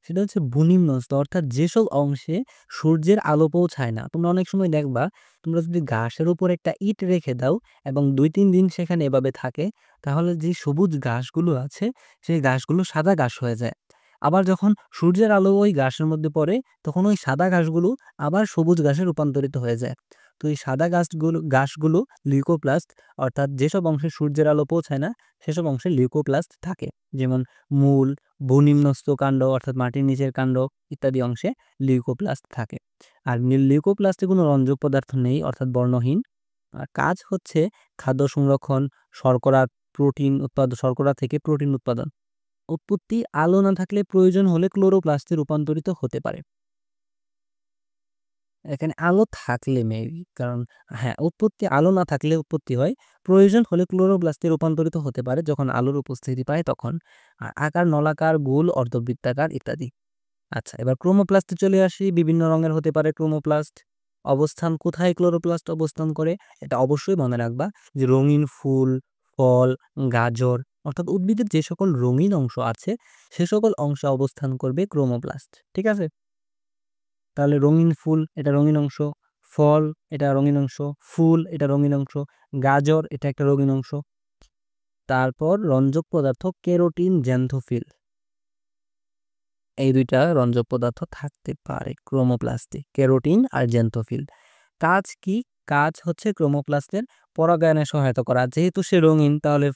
সেটা হচ্ছে ভূনিম্নস্থ, অর্থাৎ যেসব অংশে সূর্যের আলো পৌঁছায় না। তোমরা অনেক সময় দেখবা, তোমরা যদি ঘাসের উপর একটা ইট রেখে দাও এবং 2-3 দিন সেখানে এভাবে থাকে, তাহলে যে সবুজ ঘাসগুলো আছে সেই ঘাসগুলো সাদা ঘাস হয়ে যায়। আবার যখন সূর্যের আলো ওই ঘাসের মধ্যে পড়ে, তখন ওই সাদা ঘাসগুলো আবার সবুজ ঘাসে রূপান্তরিত হয়ে যায়। তো এই সাদা ঘাসগুলো লিউকোপ্লাস্ট, অর্থাৎ যেসব অংশে সূর্যের আলো পৌঁছায় না সেসব অংশে লিউকোপ্লাস্ট থাকে। যেমন মূল, ভূনিম্নস্থ কাণ্ড অর্থাৎ মাটির নিচের কাণ্ড ইত্যাদি অংশে লিউকোপ্লাস্ট থাকে। আর লিউকোপ্লাস্টে কোনো রঞ্জক পদার্থ নেই, অর্থাৎ বর্ণহীন। আর কাজ হচ্ছে খাদ্য সংরক্ষণ, শর্করা শর্করা থেকে প্রোটিন উৎপাদন। উৎপত্তি, আলো না থাকলে প্রয়োজন হলে ক্লোরোপ্লাস্টে রূপান্তরিত হতে পারে। এখানে আলো থাকলে মেবি, কারণ হ্যাঁ, উৎপত্তি আলো না থাকলে উৎপত্তি হয়, প্রয়োজন হলে ক্লোরোপ্লাস্টে রূপান্তরিত হতে পারে যখন আলোর উপস্থিতি পায় তখন। আর আকার নলাকার, গোল, অর্ধবৃত্তাকার ইত্যাদি। আচ্ছা, এবার ক্রোমোপ্লাস্টে চলে আসি। বিভিন্ন রঙের হতে পারে ক্রোমোপ্লাস্ট। অবস্থান, কোথায় ক্লোরোপ্লাস্ট অবস্থান করে? এটা অবশ্যই মনে রাখবা যে রঙিন ফুল, ফল, গাজর, অর্থাৎ উদ্ভিদের যে সকল রঙিন অংশ আছে সে সকল অংশে অবস্থান করবে ক্রোমোপ্লাস্ট। ঠিক আছে। তাহলে রঙিন ফুল এটা রঙিন অংশ, ফল এটা রঙিন অংশ, ফুল এটা রঙিন অংশ, গাজর এটা একটা রঙিন অংশ। তারপর রঞ্জক পদার্থ কেরোটিন, জ্যান্থোফিল, এই দুইটা রঞ্জক পদার্থ থাকতে পারে ক্রোমোপ্লাস্টে, কেরোটিন আর জ্যান্থোফিল। কাজ কি? কাজ হচ্ছে ক্রোমোপ্লাস্টের পরাগায়নে সহায়তা করা। যেহেতু সে রঙিন, তাহলে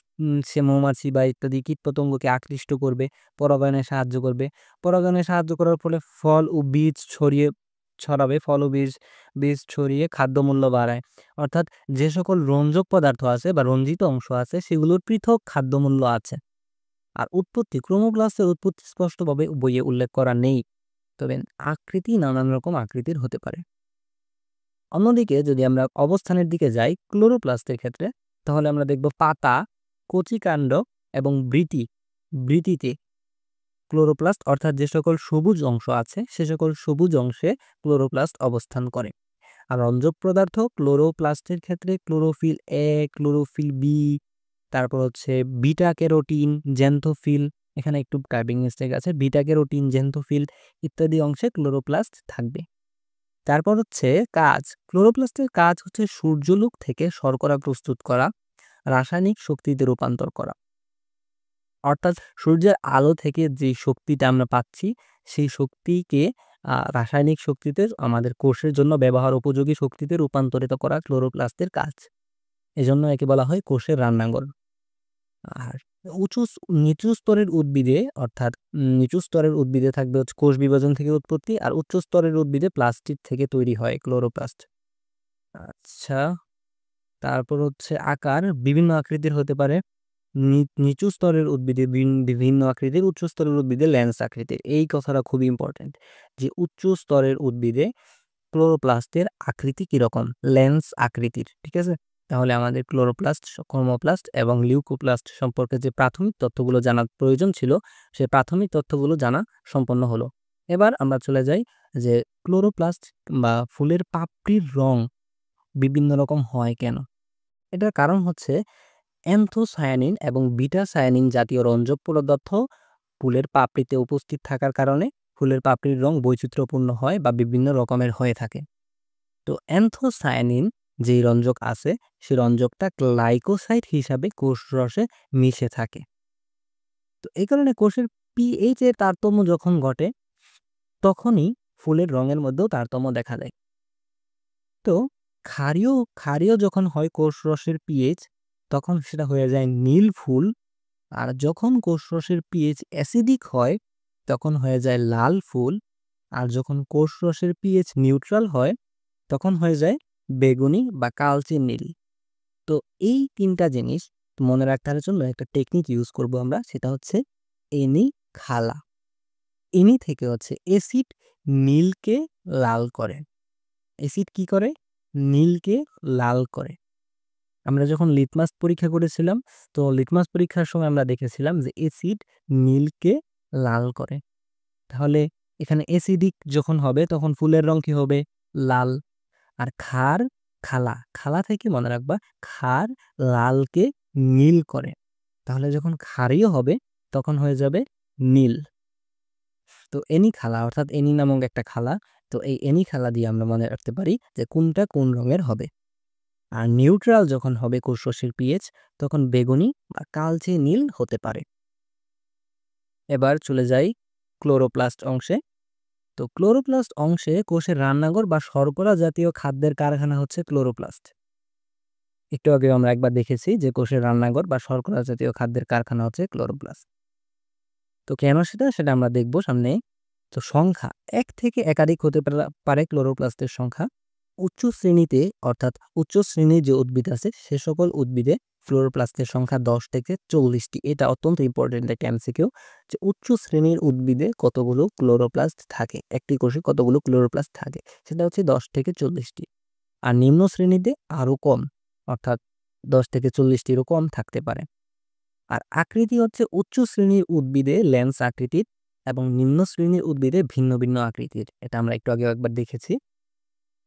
সে মৌমাছি বা ইত্যাদি কীটপতঙ্গকে আকৃষ্ট করবে, পরাগায়নে সাহায্য করবে। পরাগায়নে সাহায্য করার ফলে ফল ও বীজ ছড়াবে, ফল ও বীজ ছড়িয়ে খাদ্যমূল্য বাড়ায়। অর্থাৎ যে সকল রঞ্জক পদার্থ আছে বা রঞ্জিত অংশ আছে সেগুলোর পৃথক খাদ্যমূল্য আছে। আর উৎপত্তি, ক্রোমোপ্লাস্টের উৎপত্তি স্পষ্টভাবে বইয়ে উল্লেখ করা নেই, তবে আকৃতি নানান রকম আকৃতির হতে পারে। অন্যদিকে যদি আমরা অবস্থানের দিকে যাই ক্লোরোপ্লাস্টের ক্ষেত্রে, তাহলে আমরা দেখব পাতা, কচিকাণ্ড এবং বৃতিতে ক্লোরোপ্লাস্ট, অর্থাৎ যে সকল সবুজ অংশ আছে সে সকল সবুজ অংশে ক্লোরোপ্লাস্ট অবস্থান করে। আর রঞ্জক পদার্থ ক্লোরোপ্লাস্টের ক্ষেত্রে ক্লোরোফিল এ, ক্লোরোফিল বি, তারপর হচ্ছে বিটা ক্যারোটিন, জ্যান্থোফিল, এখানে একটু টাইপিং মিস্টেক আছে, বিটা ক্যারোটিন, জ্যান্থোফিল ইত্যাদি অংশে ক্লোরোপ্লাস্ট থাকবে। তারপর হচ্ছে কাজ। ক্লোরোপ্লাস্টের কাজ হচ্ছে সূর্যালোক থেকে শর্করা প্রস্তুত করা, রাসায়নিক শক্তিতে রূপান্তর করা। অর্থাৎ সূর্যের আলো থেকে যে শক্তিটা আমরা পাচ্ছি সেই শক্তিকে রাসায়নিক শক্তিতে, আমাদের কোষের জন্য ব্যবহার উপযোগী শক্তিতে রূপান্তরিত করা ক্লোরোপ্লাস্টের কাজ। এজন্য একে বলা হয় কোষের রান্নাঘর। আর নিচু স্তরের উদ্ভিদে, অর্থাৎ নিচু স্তরের উদ্ভিদে থাকবে হচ্ছে কোষ বিভাজন থেকে উৎপত্তি, আর উচ্চ স্তরের উদ্ভিদে প্লাস্টিক থেকে তৈরি হয় ক্লোরোপ্লাস্ট। আচ্ছা, তারপর হচ্ছে আকার, বিভিন্ন আকৃতির হতে পারে। নিচু স্তরের উদ্ভিদে বিভিন্ন আকৃতির, উচ্চ স্তরের উদ্ভিদে ল্যান্স আকৃতির। এই কথাটা খুবই ইম্পর্টেন্ট যে উচ্চ স্তরের উদ্ভিদে ক্লোরোপ্লাস্টের আকৃতি কিরকম, ল্যান্স আকৃতির। ঠিক আছে। তাহলে আমাদের ক্লোরোপ্লাস্ট, ক্রোমোপ্লাস্ট এবং লিউকোপ্লাস্ট সম্পর্কে যে প্রাথমিক তথ্যগুলো জানার প্রয়োজন ছিল সেই প্রাথমিক তথ্যগুলো জানা সম্পন্ন হলো। এবার আমরা চলে যাই যে ক্লোরোপ্লাস্ট বা ফুলের পাপড়ির রং বিভিন্ন রকম হয় কেন। এটার কারণ হচ্ছে অ্যান্থোসায়ানিন এবং বিটা সায়ানিন জাতীয় রঞ্জক পদার্থ ফুলের পাপড়িতে উপস্থিত থাকার কারণে ফুলের পাপড়ির রং বৈচিত্র্যপূর্ণ হয় বা বিভিন্ন রকমের হয়ে থাকে। তো অ্যান্থোসায়ানিন যেই রঞ্জক আছে সেই রঞ্জকটা গ্লাইকোসাইড হিসাবে কোষরসে মিশে থাকে। তো এই কারণে কোষের পিএইচ এর তারতম্য যখন ঘটে তখনই ফুলের রঙের মধ্যেও তারতম্য দেখা দেয়। তো ক্ষারীয় যখন হয় কোষরসের পিএইচ তখন সেটা হয়ে যায় নীল ফুল, আর যখন কোষরসের পিএইচ অ্যাসিডিক হয় তখন হয়ে যায় লাল ফুল, আর যখন কোষরসের পিএইচ নিউট্রাল হয় তখন হয়ে যায় বেগুনি বা কালচে নীল। তো এই ৩টা জিনিস মনে রাখার জন্য একটা টেকনিক ইউজ করব আমরা, সেটা হচ্ছে এনি খালা। এনি থেকে হচ্ছে এসিড নীলকে লাল করে। এসিড কি করে? নীলকে লাল করে। আমরা যখন লিটমাস পরীক্ষা করেছিলাম, তো লিটমাস পরীক্ষার সময় আমরা দেখেছিলাম যে এসিড নীলকে লাল করে। তাহলে এখানে এসিডিক যখন হবে তখন ফুলের রং কি হবে? লাল। আর খালা থেকে মনে রাখবা, ক্ষার লালকে নীল করে। তাহলে যখন ক্ষারীয় হবে তখন হয়ে যাবে নীল। তো এনি খালা অর্থাৎ এনি নামক একটা খালা, তো এই এনি খালা দিয়ে আমরা মনে রাখতে পারি যে কোনটা কোন রঙের হবে। আর নিউট্রাল যখন হবে কোষরসের পিএইচ তখন বেগুনি বা কালচে নীল হতে পারে। এবার চলে যাই ক্লোরোপ্লাস্ট অংশে। তো ক্লোরোপ্লাস্ট অংশে কোষের রান্নাঘর বা শর্করা জাতীয় খাদ্যের কারখানা হচ্ছে ক্লোরোপ্লাস্ট। একটু আগে আমরা একবার দেখেছি যে কোষের রান্নাঘর বা শর্করা জাতীয় খাদ্যের কারখানা হচ্ছে ক্লোরোপ্লাস্ট। তো কেন সেটা আমরা দেখব সামনে। তো সংখ্যা ১ থেকে একাধিক হতে পারে ক্লোরোপ্লাস্টের সংখ্যা। উচ্চ শ্রেণীতে অর্থাৎ উচ্চ শ্রেণীর যে উদ্ভিদ আছে সে সকল উদ্ভিদে ক্লোরোপ্লাস্টের সংখ্যা ১০ থেকে ৪০টি। এটা অত্যন্ত ইম্পর্টেন্ট একটা এমসিকিউ, যে উচ্চ শ্রেণীর উদ্ভিদে কতগুলো ক্লোরোপ্লাস্ট থাকে, একটি কোষে কতগুলো ক্লোরোপ্লাস্ট থাকে, সেটা হচ্ছে ১০ থেকে ৪০টি। আর নিম্ন শ্রেণীতে আরও কম, অর্থাৎ ১০ থেকে ৪০টিরও কম থাকতে পারে। আর আকৃতি হচ্ছে উচ্চ শ্রেণীর উদ্ভিদে লেন্স আকৃতির এবং নিম্ন শ্রেণীর উদ্ভিদে ভিন্ন ভিন্ন আকৃতির। এটা আমরা একটু আগে একবার দেখেছি।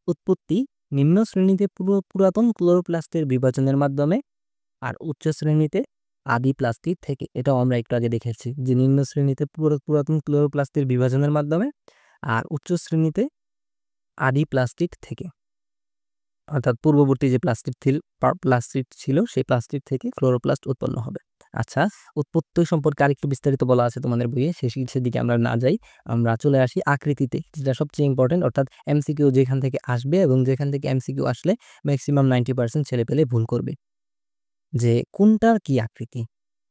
উৎপত্তি নিম্ন শ্রেণীতে পুরাতন ক্লোরোপ্লাস্টের বিভাজনের মাধ্যমে, আর উচ্চ শ্রেণীতে আদি প্লাস্টিক থেকে। এটাও আমরা একটু আগে দেখেছি যে নিম্ন শ্রেণীতে পুরাতন ক্লোরোপ্লাস্টের বিভাজনের মাধ্যমে, আর উচ্চ শ্রেণীতে আদি প্লাস্টিক থেকে, অর্থাৎ পূর্ববর্তী যে প্লাস্টিক ছিল সেই প্লাস্টিক থেকে ক্লোরোপ্লাস্ট উৎপন্ন হবে। আচ্ছা, উৎপত্তি সম্পর্কে আরেকটু বিস্তারিত বলা আছে তোমাদের বইয়ে, সেদিকে আমরা না যাই, আমরা চলে আসি আকৃতিতে, যেটা সবচেয়ে ইম্পর্টেন্ট। অর্থাৎ এমসিকিউ যেখান থেকে আসবে এবং যেখান থেকে এমসিকিউ আসলে ম্যাক্সিমাম 90% ছেলেপেলে ভুল করবে, যে কোনটার কি আকৃতি।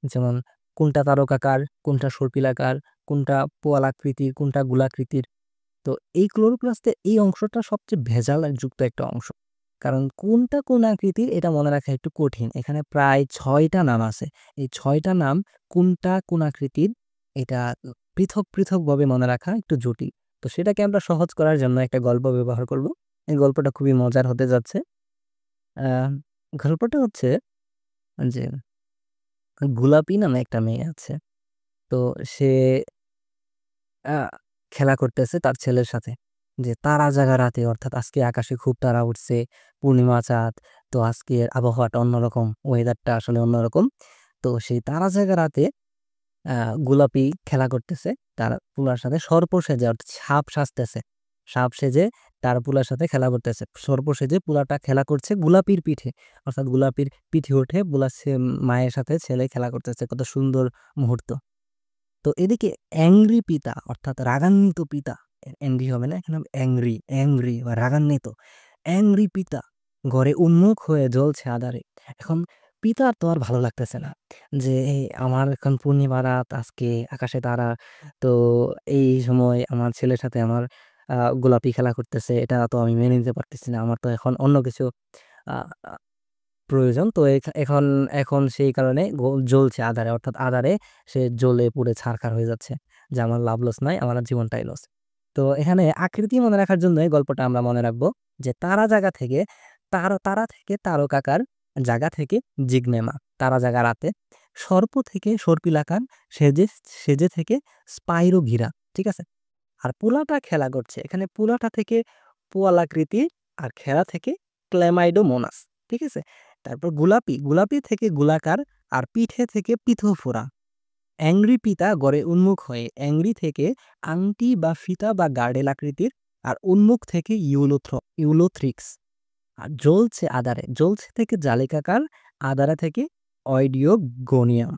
যেমন কোনটা তারকাকার, কোনটা সর্পিলাকার, কোনটা পোয়ালাকৃতির, কোনটা গোলাকৃতির। তো এই ক্লোরোপ্লাস্টের এই অংশটা সবচেয়ে ভেজাল যুক্ত একটা অংশ, কারণ কোনটা কোন আকৃতির এটা মনে রাখা একটু কঠিন। এখানে প্রায় 6টা নাম আছে। এই 6টা নাম কোনটা কোন আকৃতির এটা পৃথকভাবে মনে রাখা একটু জটিল। তো সেটাকে আমরা সহজ করার জন্য একটা গল্প ব্যবহার করব। এই গল্পটা খুবই মজার হতে যাচ্ছে। গল্পটা হচ্ছে যে গোলাপি নামে একটা মেয়ে আছে। তো সে আ খেলা করতেছে তার ছেলের সাথে। যে তারা জাগা রাতে, অর্থাৎ আজকে আকাশে খুব তারা উঠছে, পূর্ণিমা চাঁদ। তো আজকের আবহাওয়াটা অন্যরকম, ওয়েদারটা আসলে অন্যরকম। তো সেই তারা জাগা রাতে আ গোলাপি খেলা করতেছে তার পুলার সাথে, সর্প সেজে অর্থাৎ সাপ সাজতেছে। সাপ সেজে তার পুলার সাথে খেলা করতেছে। সর্প সেজে পুলাটা খেলা করছে গোলাপির পিঠে। অর্থাৎ গোলাপির পিঠে উঠে মায়ের সাথে ছেলে খেলা করতেছে। কত সুন্দর মুহূর্ত। তো এদিকে অ্যাংরি পিতা অর্থাৎ রাগান্বিত পিতা, অ্যাংরি হবে না, এখানে অ্যাংরি বা রাগান্বিত। অ্যাংরি পিতা ঘরে উন্মুখ হয়ে জ্বলছে আঁধারে। এখন পিতার তো আর ভালো লাগতেছে না যে আমার এখন পূর্ণিমা রাত, আজকে আকাশে তারা, তো এই সময় আমার ছেলের সাথে আমার গোলাপি খেলা করতেছে, এটা তো আমি মেনে নিতে পারতেছি না। আমার তো এখন অন্য কিছু আ আ প্রয়োজন। তো এখন এখন সেই কারণে জ্বলছে আঁধারে, অর্থাৎ আঁধারে সে জ্বলে পুড়ে ছারখার হয়ে যাচ্ছে। যে আমার লাভ লস নাই, আমার আর জীবনটাই লস। তো এখানে আকৃতি মনে রাখার জন্য এই গল্পটা আমরা মনে রাখবো, যে তারা জাগা থেকে তারা থেকে তারকাকার, জাগা থেকে জিগনেমা তারা জাগা রাতে, সর্প থেকে সর্পিলাকার, সেজে সেজে থেকে স্পাইরোঘিরা। ঠিক আছে? আর পোলাটা খেলা করছে, এখানে পোলাটা থেকে পোয়ালাকৃতি, আর খেলা থেকে ক্ল্যামাইডোমোনাস। ঠিক আছে? তারপর গোলাপি থেকে গোলাকার, আর পিঠে থেকে পিথোফোরা। অ্যাংরি পিতা গড়ে উন্মুখ হয়ে, অ্যাংরি থেকে আংটি বা ফিতা বা গার্ডেল আকৃতির, আর উন্মুখ থেকে ইউলোথ্রিক্স। আর জ্বলছে আদারে, জ্বলছে থেকে জালিকাকার, আদারা থেকে অয়েডিওগোনিয়াম।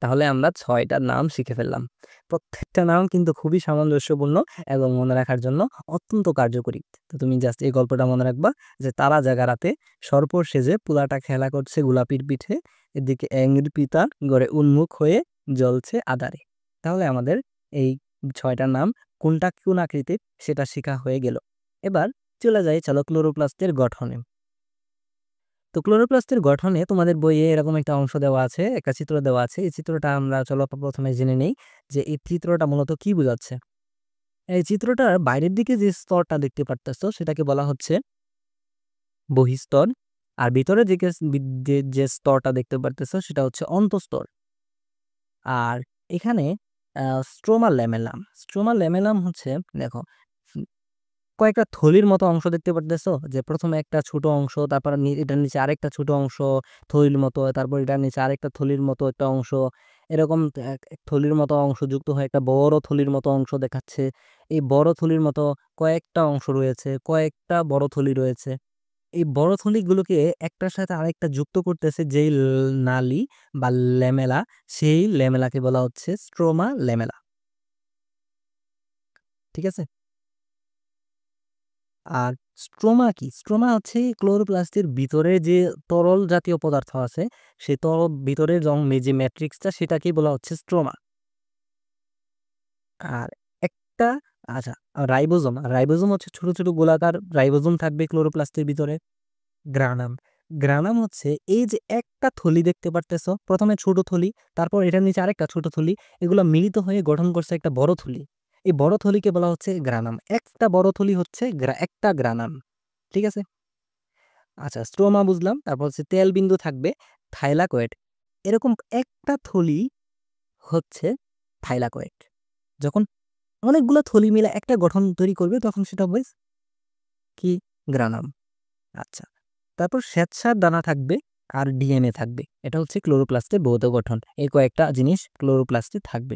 তাহলে আমরা 6টা নাম শিখে ফেললাম। প্রত্যেকটা নাম কিন্তু খুবই সামঞ্জস্যপূর্ণ এবং মনে রাখার জন্য অত্যন্ত কার্যকরী। তো তুমি জাস্ট এই গল্পটা মনে রাখবা যে তারা জাগারাতে সর্প সেজে পুলাটা খেলা করছে গোলাপির পিঠে, এদিকে অ্যাংরি পিতা গড়ে উন্মুখ হয়ে জ্বলছে আদারে। তাহলে আমাদের এই 6টার নাম কোনটা কোন আকৃতির সেটা শেখা হয়ে গেল। এবার চলে যাই চলো ক্লোরোপ্লাস্টের গঠনে। তো ক্লোরোপ্লাস্টের গঠনে তোমাদের বইয়ে এরকম একটা অংশ দেওয়া আছে, একটা চিত্র দেওয়া আছে। এই চিত্রটা আমরা চলো প্রথমে জেনে নেই যে এই চিত্রটা মূলত কি বোঝাচ্ছে। এই চিত্রটার বাইরের দিকে যে স্তরটা দেখতে পারতেছো সেটাকে বলা হচ্ছে বহিস্তর, আর ভিতরে যে স্তরটা দেখতে পারতেছো সেটা হচ্ছে অন্তঃস্তর। আর এখানে স্ট্রোমা ল্যামেলাম, স্ট্রোমা ল্যামেলাম হচ্ছে দেখো কয়েকটা থলির মতো অংশ দেখতে পারতেছো, যে প্রথমে একটা ছোট অংশ, তারপর এটার নিচে আরেকটা ছোট অংশ থলির মতো, তারপর এটার নিচে আরেকটা থলির মতো একটা অংশ, এরকম এক থলির মতো অংশ যুক্ত হয়ে একটা বড় থলির মতো অংশ দেখাচ্ছে। এই বড় থলির মতো কয়েকটা অংশ রয়েছে, কয়েকটা বড় থলি রয়েছে। এই বড় থলিগুলোকে একটার সাথে আরেকটা যুক্ত করতেছে যেই নালী বা ল্যামেলা, সেই ল্যামেলাকে বলা হচ্ছে স্ট্রোমা ল্যামেলা। ঠিক আছে। আর স্ট্রোমা কি? স্ট্রোমা হচ্ছে ক্লোরোপ্লাস্টের ভিতরে যে তরল জাতীয় পদার্থ আছে, সেই তরল ভিতরের যে ম্যাট্রিক্সটা সেটাকেই বলা হচ্ছে স্ট্রোমা। আর একটা আচ্ছা, রাইবোজোম, রাইবোজোম হচ্ছে ছোট ছোট গোলাকার রাইবোজোম থাকবে ক্লোরোপ্লাস্টের ভিতরে। গ্রানাম, গ্রানাম হচ্ছে এই যে একটা থলি দেখতে পারতেছো, প্রথমে ছোট থলি, তারপর এটার নিচে আরেকটা ছোট থলি, এগুলো মিলিত হয়ে গঠন করছে একটা বড় থলি। এই বড় থলিকে বলা হচ্ছে গ্রানাম। একটা বড় থলি হচ্ছে একটা গ্রানাম। ঠিক আছে। আচ্ছা, স্ট্রোমা বুঝলাম। তারপর হচ্ছে তেল বিন্দু থাকবে থাইলাকয়েড। এরকম একটা থলি হচ্ছে থাইলাকয়েড। যখন অনেকগুলো থলি মিলে একটা গঠন তৈরি করবে তখন সেটা হবে কি? গ্রানাম। আচ্ছা, তারপর শ্বেতসার দানা থাকবে আর ডিএনএ থাকবে। এটা হচ্ছে ক্লোরোপ্লাস্টের ভৌত গঠন। এই কয়েকটা জিনিস ক্লোরোপ্লাস্টে থাকবে।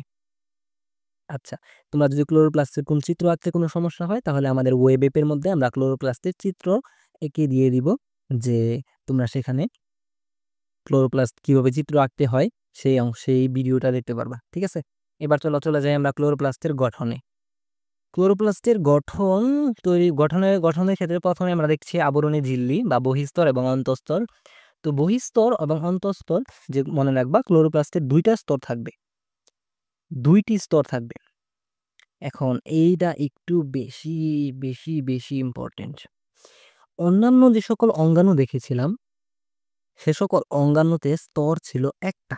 আচ্ছা, তোমরা যদি ক্লোরোপ্লাস্টের কোন চিত্র আঁকতে কোনো সমস্যা হয় তাহলে আমাদের ওয়েব অ্যাপের মধ্যে আমরা ক্লোরোপ্লাস্টের চিত্র এঁকে দিয়ে দিব, যে তোমরা সেখানে ক্লোরোপ্লাস্ট কিভাবে চিত্র আঁকতে হয় সেই ভিডিওটা দেখতে পারবা। ঠিক আছে। এবার চলে যাই আমরা ক্লোরোপ্লাস্টের গঠনে। ক্লোরোপ্লাস্টের গঠনের ক্ষেত্রে প্রথমে আমরা দেখছি আবরণী ঝিল্লি বা বহিস্তর এবং অন্তঃস্তর। তো বহিস্তর এবং অন্তঃস্তর, যে মনে রাখবা ক্লোরোপ্লাস্টের দুইটা স্তর থাকবে, দুইটি স্তর থাকবে। এখন এইটা একটু বেশি বেশি বেশি ইম্পর্টেন্ট। অন্যান্য যে সকল অঙ্গাণু দেখেছিলাম সে সকল অঙ্গাণুতে স্তর ছিল একটা।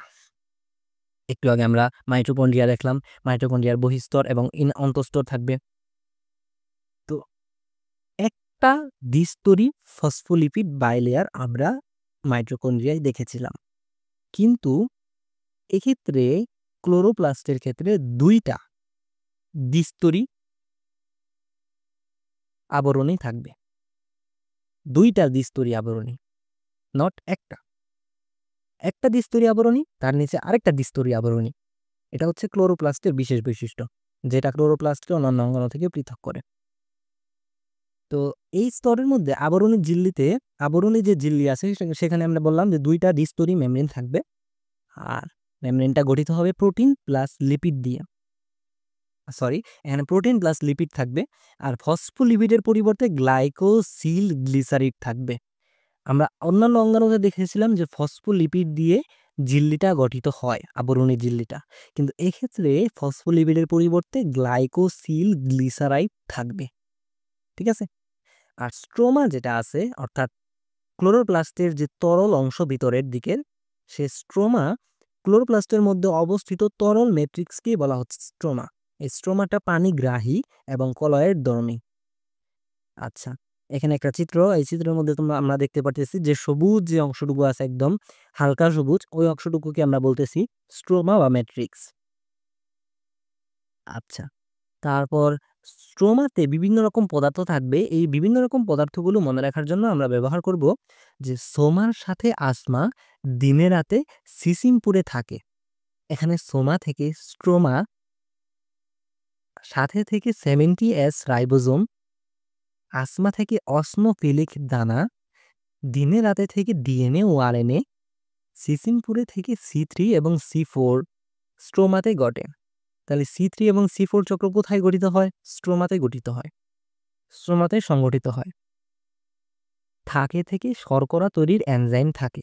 একটু আগে আমরা মাইটোকন্ড্রিয়া দেখলাম, মাইটোকন্ড্রিয়ার বহিস্তর এবং অন্তঃস্তর থাকবে। তো একটা দ্বিস্তরী ফসফোলিপিড বাইলেয়ার আমরা মাইটোকন্ড্রিয়ায় দেখেছিলাম, কিন্তু এক্ষেত্রে ক্লোরোপ্লাস্টের ক্ষেত্রে দুইটা দ্বিস্তরী আবরণী থাকবে, দুইটা দ্বিস্তরী আবরণী, নট একটা। একটা দ্বিস্তরী আবরণী, তার নিচে আরেকটা দ্বিস্তরী আবরণী। এটা হচ্ছে ক্লোরোপ্লাস্টের বিশেষ বৈশিষ্ট্য, যেটা ক্লোরোপ্লাস্টকে অন্যান্য অঙ্গাণু থেকে পৃথক করে। তো এই স্তরের মধ্যে আবরণী যে ঝিল্লি আছে সেখানে আমরা বললাম যে দুইটা দ্বিস্তরী মেমব্রেন থাকবে, আর মেমব্রেনটা গঠিত হবে প্রোটিন প্লাস লিপিড দিয়ে। এখানে প্রোটিন প্লাস লিপিড থাকবে, আর ফসফোলিপিডের পরিবর্তে গ্লাইকোসিল গ্লিসারিড থাকবে। আমরা অন্যান্য অঙ্গাণুতে দেখেছিলাম যে ফসফোলিপিড দিয়ে ঝিল্লিটা গঠিত হয়, আবরণী ঝিল্লিটা, কিন্তু এক্ষেত্রে ফসফোলিপিডের পরিবর্তে গ্লাইকোসিল গ্লিসারাইড থাকবে। ঠিক আছে। আর স্ট্রোমা যেটা আছে, অর্থাৎ ক্লোরোপ্লাস্টের যে তরল অংশ ভিতরের দিকের, সে স্ট্রোমা ক্লোরোপ্লাস্টের মধ্যে অবস্থিত তরল ম্যাট্রিক্সকেই বলা হচ্ছে স্ট্রোমা। এই স্ট্রোমাটা পানিগ্রাহী এবং কলয়ের ধর্মী। আচ্ছা, এখানে একটা চিত্র, এই চিত্রের মধ্যে আমরা দেখতে পাচ্ছি যে সবুজ যে অংশটুকু আছে একদম হালকা সবুজ, ওই অংশটুকুকে আমরা বলতেছি স্ট্রোমা বা ম্যাট্রিক্স। আচ্ছা, তারপর স্ট্রোমাতে বিভিন্ন রকম পদার্থ থাকবে। এই বিভিন্ন রকম পদার্থগুলো মনে রাখার জন্য আমরা ব্যবহার করব যে সোমার সাথে আসমা দিনে রাতে সিসিমপুরে থাকে। এখানে সোমা থেকে স্ট্রোমা, সাথে থেকে 70S রাইবোজোম, আসমা থেকে অসমোফিলিক দানা, দিনে রাতে থেকে ডিএনএ ও আরএনএ, সিসিমপুরে থেকে C3 এবং C4 স্ট্রোমাতে ঘটে। তাহলে C3 এবং C4 চক্র কোথায় গঠিত হয়? স্ট্রোমাতে গঠিত হয়, স্ট্রোমাতে সংগঠিত হয়। থাকে থেকে শর্করা তৈরির এনজাইম থাকে।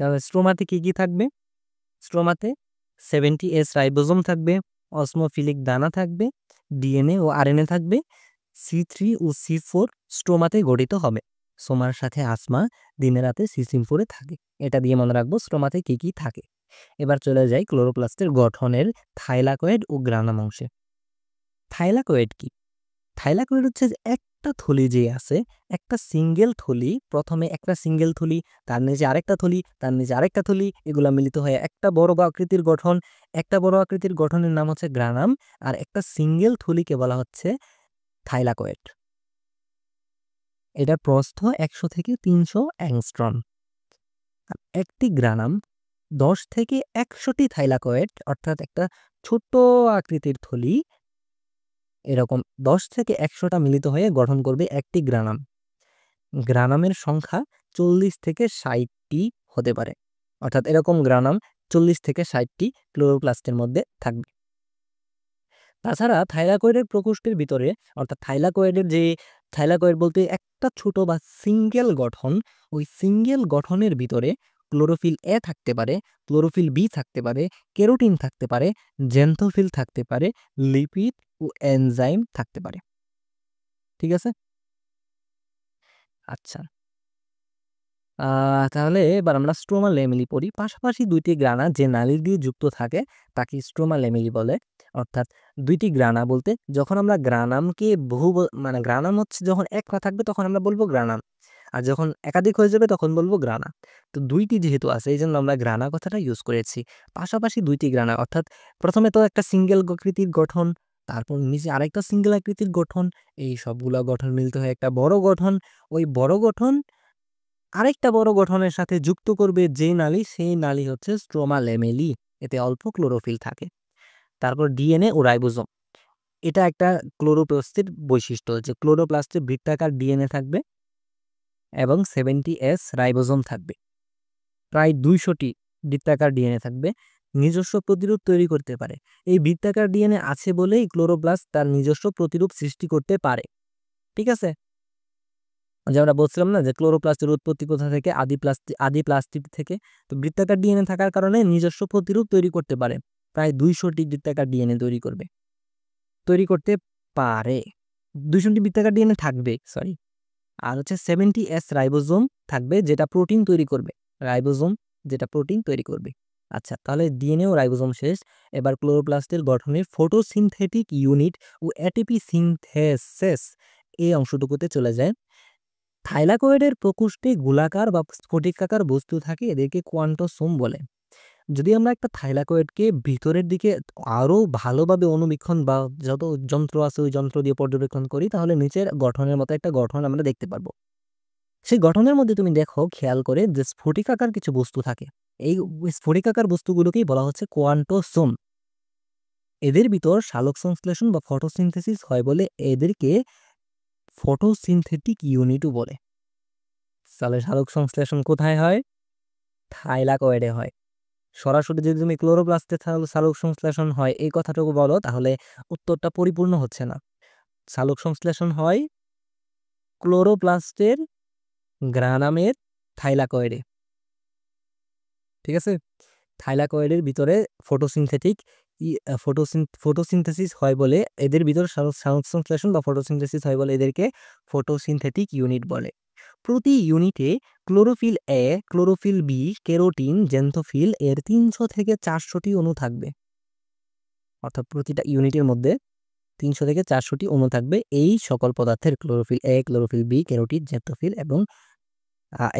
তাহলে স্ট্রোমাতে কি কি থাকবে? স্ট্রোমাতে 70S রাইবোজোম থাকবে, অসমোফিলিক দানা থাকবে, ডিএনএ ও আরএনএ থাকবে, C3 ও C4 স্ট্রোমাতে গঠিত হবে। সোমার সাথে আসমা, দিনে রাতে সিসিমপুরে থাকে। এটা দিয়ে মনে রাখবো স্ট্রোমাতে কি কি থাকে। এবার চলে যাই ক্লোরোপ্লাস্টের গঠনের থাইলাকয়েড ও গ্রানাম অংশে। থাইলাকয়েড কি? থাইলাকয়েড হচ্ছে যে একটা থলি যে আছে, একটা সিঙ্গেল থলি, প্রথমে একটা সিঙ্গেল থলি, তার নিচে আরেকটা থলি, তার নিচে আরেকটা থলি, এগুলা মিলিত হয়ে একটা বড় আকৃতির গঠন। একটা বড় আকৃতির গঠনের নাম হচ্ছে গ্রানাম, আর একটা সিঙ্গেল থলিকে বলা হচ্ছে থাইলাকয়েড। এটার প্রস্থ 100 থেকে 300 অ্যাংস্ট্রম। একটি গ্রানাম 10 থেকে 100টি থাইলাকয়েড, অর্থাৎ একটা ছোট্ট আকৃতির থলি, এরকম 10 থেকে 100টা মিলিত হয়ে গঠন করবে একটি গ্রানাম। গ্রানামের সংখ্যা 40 থেকে 60টি হতে পারে, অর্থাৎ এরকম গ্রানাম 40 থেকে 60টি ক্লোরোপ্লাস্টের মধ্যে থাকবে। তাছাড়া থাইলাকয়েডের প্রকোষ্ঠের ভিতরে, অর্থাৎ থাইলাকয়েড বলতে একটা ছোট বা সিঙ্গেল গঠন, ওই সিঙ্গেল গঠনের ভিতরে ক্লোরোফিল এ থাকতে পারে, ক্লোরোফিল বি থাকতে পারে, কেরোটিন থাকতে পারে, জেন্থোফিল থাকতে পারে, লিপিড ও এনজাইম থাকতে পারে। ঠিক আছে? আচ্ছা, তাহলে এবার আমরা স্ট্রোমা ল্যামেলি পড়ি। পাশাপাশি দুইটি গ্রানা যে নালী দিয়ে যুক্ত থাকে তাকে স্ট্রোমা ল্যামেলি বলে। অর্থাৎ দুইটি গ্রানা বলতে, যখন আমরা গ্রানামকে মানে গ্রানাম হচ্ছে যখন একটা থাকবে তখন আমরা বলবো গ্রানাম, আর যখন একাধিক হয়ে যাবে তখন বলবো গ্রানা। তো দুইটি যেহেতু আছে এই জন্য আমরা গ্রানা কথাটা ইউজ করেছি। পাশাপাশি দুইটি গ্রানা, অর্থাৎ প্রথমে তো একটা সিঙ্গেল আকৃতির গঠন, তারপর নিচে আরেকটা সিঙ্গেল আকৃতির গঠন, এই সবগুলা গঠন মিলিত হয়ে একটা বড় গঠন। ওই বড় গঠন আরেকটা বড় গঠনের সাথে যুক্ত করবে যে নালী, সেই নালী হচ্ছে স্ট্রোমা ল্যামেলি। এতে অল্প ক্লোরোফিল থাকে। তারপর ডিএনএ ও রাইবোজোম, এটা একটা ক্লোরোপ্লাস্টের বৈশিষ্ট্য যে ক্লোরোপ্লাস্টে বৃত্তাকার ডিএনএ থাকবে এবং 70S রাইবোজোম থাকবে। প্রায় 200টি বৃত্তাকার ডিএনএ থাকবে, নিজস্ব প্রতিরূপ তৈরি করতে পারে। এই বৃত্তাকার ডিএনএ আছে বলেই ক্লোরোপ্লাস্ট তার নিজস্ব প্রতিরূপ সৃষ্টি করতে পারে। ঠিক আছে? যে আমরা বলছিলাম না যে ক্লোরোপ্লাস্টের উৎপত্তি কোথা থেকে? আদি প্লাস্টিক থেকে। তো বৃত্তাকার ডিএনএ থাকার কারণে নিজস্ব প্রতিরূপ তৈরি করতে পারে। প্রায় 200টি বৃত্তাকার ডিএনএ তৈরি করতে পারে। 200টি বৃত্তাকার ডিএনএ থাকবে, সরি। আর হচ্ছে 70S রাইবোজোম থাকবে, যেটা প্রোটিন তৈরি করবে। রাইবোজোম যেটা প্রোটিন তৈরি করবে। আচ্ছা, তাহলে ডিএনএ ও রাইবোজোম শেষ। এবার ক্লোরোপ্লাস্টের গঠনের ফটোসিনথেটিক ইউনিট ও এটিপি সিনথেসিস এই অংশটুকুতে চলে যায়। থাইলাকয়েডের প্রকোষ্ঠে গোলাকার বা স্ফটিকাকার বস্তু থাকে, এদেরকে কোয়ান্টোসোম বলে। যদি আমরা একটা থাইলাকয়েডকে ভিতরের দিকে আরো ভালোভাবে অনুবীক্ষণ বা যত যন্ত্র আছে ওই যন্ত্র দিয়ে পর্যবেক্ষণ করি, তাহলে নিচের গঠনের মতো একটা গঠন আমরা দেখতে পারবো। সেই গঠনের মধ্যে তুমি দেখো খেয়াল করে যে স্ফটিকাকার কিছু বস্তু থাকে। এই স্ফটিকাকার বস্তুগুলোকেই বলা হচ্ছে কোয়ান্টোসোম। এদের ভিতর সালোক সংশ্লেষণ বা ফটোসিনথেসিস হয় বলে এদেরকে ফটোসিনথেটিক ইউনিটও বলে। তাহলে সালোক সংশ্লেষণ কোথায় হয়? থাইলাকয়েডে হয়। সরাসরি যদি তুমি ক্লোরোপ্লাস্টে সালোক সংশ্লেষণ হয় এই কথাটুকু বলো, তাহলে উত্তরটা পরিপূর্ণ হচ্ছে না। সালোক সংশ্লেষণ হয় ক্লোরোপ্লাস্টের গ্রানামের থাইলাকয়েডে। ঠিক আছে? থাইলাকয়েডের ভিতরে ফটোসিনথেসিস হয় বলে এদের ভিতর সালোক সংশ্লেষণ বা ফটোসিনথেসিস হয় বলে এদেরকে ফটোসিনথেটিক ইউনিট বলে। প্রতি ইউনিটে chlorophyll A, chlorophyll B, carotene, xanthophyll এর 300 থেকে 400টি অণু থাকবে। অর্থাৎ প্রতিটা ইউনিটের মধ্যে 300 থেকে 400টি অণু থাকবে এই সকল পদার্থের, chlorophyll A, chlorophyll B, carotene, xanthophyll এবং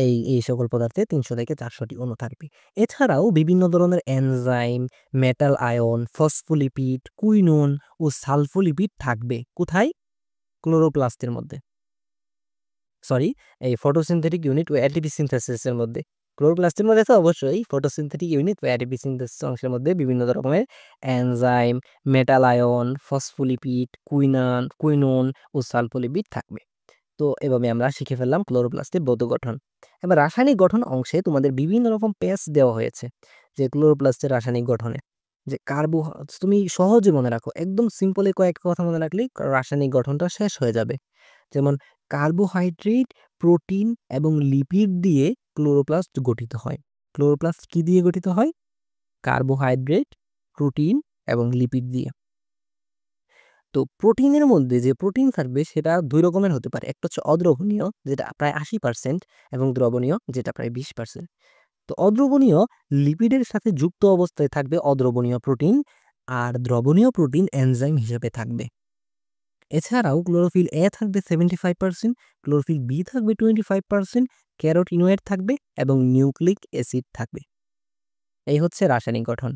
এই সকল পদার্থে 300 থেকে 400টি অণু থাকবে। এছাড়াও বিভিন্ন ধরনের enzyme, metal ion, phospholipid, quinone ও সালফোলিপিড থাকবে। কোথায়? ক্লোরোপ্লাস্টের মধ্যে, সরি, এই ফটোসিনথেটিক ইউনিট ও এটিপি সিনথেসিসের মধ্যে। ক্লোরোপ্লাস্টের মধ্যে তো অবশ্যই ফটোসিনথেটিক ইউনিট বা এটিপি সিনথেসিস অংশের মধ্যে বিভিন্ন রকমের enzyme, metal ion, phospholipid, quinone ও সালফোলিপিড থাকবে। তো এভাবে আমরা শিখে ফেললাম ক্লোরোপ্লাস্টের ভৌত গঠন। এবার রাসায়নিক গঠন অংশে তোমাদের বিভিন্ন রকম পেজ দেওয়া হয়েছে যে ক্লোরোপ্লাস্টের রাসায়নিক গঠনে, যে তুমি সহজে মনে রাখো, একদম সিম্পলি কয়েকটা কথা মনে রাখলেই রাসায়নিক গঠনটা শেষ হয়ে যাবে। যেমন কার্বোহাইড্রেট, প্রোটিন এবং লিপিড দিয়ে ক্লোরোপ্লাস্ট গঠিত হয়। ক্লোরোপ্লাস্ট কি দিয়ে গঠিত হয়? কার্বোহাইড্রেট, প্রোটিন এবং লিপিড দিয়ে। তো প্রোটিনের মধ্যে যে প্রোটিন থাকবে সেটা দুই রকমের হতে পারে, একটা হচ্ছে অদ্রবণীয় যেটা প্রায় 80% এবং দ্রবণীয় যেটা প্রায় 20%। তো অদ্রবণীয় লিপিডের সাথে যুক্ত অবস্থায় থাকবে অদ্রবণীয় প্রোটিন, আর দ্রবণীয় প্রোটিন এনজাইম হিসেবে থাকবে। এছাড়াও ক্লোরোফিল এ থাকবে 75%, ক্লোরোফিল বি থাকবে 25%, ক্যারোটিনয়েড থাকবে এবং নিউক্লিক অ্যাসিড থাকবে। এই হচ্ছে রাসায়নিক গঠন।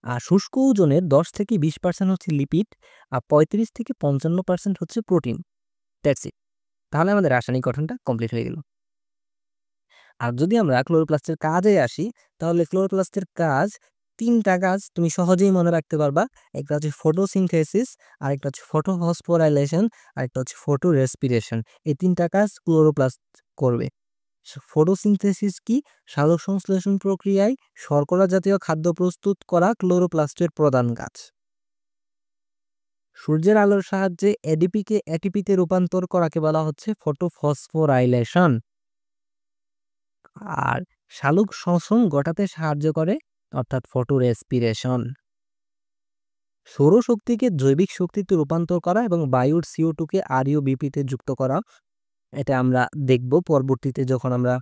আর শুষ্ক ওজনের 10-20% হচ্ছে লিপিড, আর 35-55% হচ্ছে প্রোটিন। That's it. তাহলে আমাদের রাসায়নিক গঠনটা কমপ্লিট হয়ে গেল। আর যদি আমরা ক্লোরোপ্লাস্টের কাজে আসি, তাহলে ক্লোরোপ্লাস্টের কাজ, 3টা কাজ তুমি সহজেই মনে রাখতে পারবা। একটা হচ্ছে ফটোসিনথেসিস, আরেকটা হচ্ছে ফটোফসফোরাইলেশন, আরেকটা হচ্ছে ফটো রেসপিরেশন। এই 3টা কাজ ক্লোরোপ্লাস্ট করবে। ফটোসিনথেসিস কি? সালোক সংশ্লেষণ প্রক্রিয়ায় শর্করা জাতীয় খাদ্য প্রস্তুত করা ক্লোরোপ্লাস্টের প্রধান কাজ। সূর্যের আলোর সাহায্যে এডিপিকে এটিপিতে রূপান্তর করাকে বলা হচ্ছে ফটোফসফোরাইলেশন। আর সালোক শ্বসন ঘটাতে সাহায্য করে, অর্থাৎ ফটো রেসপিরেশন। সৌরশক্তিকে জৈবিক শক্তিতে রূপান্তর করা এবং বায়ুর CO2 কে RUBP-তে যুক্ত করা, এটা আমরা দেখব পরবর্তীতে যখন আমরা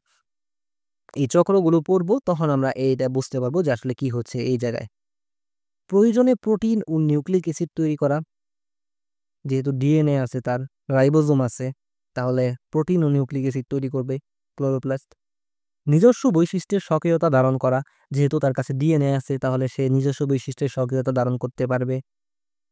এই চক্রগুলো পড়ব, তখন আমরা এইটা বুঝতে পারবো যে আসলে কি হচ্ছে এই জায়গায়। প্রয়োজনে প্রোটিন ও নিউক্লিক অ্যাসিড তৈরি করা, যেহেতু ডিএনএ আছে, তার রাইবোজোম আছে, তাহলে প্রোটিন ও নিউক্লিক অ্যাসিড তৈরি করবে ক্লোরোপ্লাস্ট। নিজস্ব বৈশিষ্ট্যের স্বকীয়তা ধারণ করা, যেহেতু তার কাছে ডিএনএ আছে তাহলে সে নিজস্ব বৈশিষ্ট্যের স্বকীয়তা ধারণ করতে পারবে।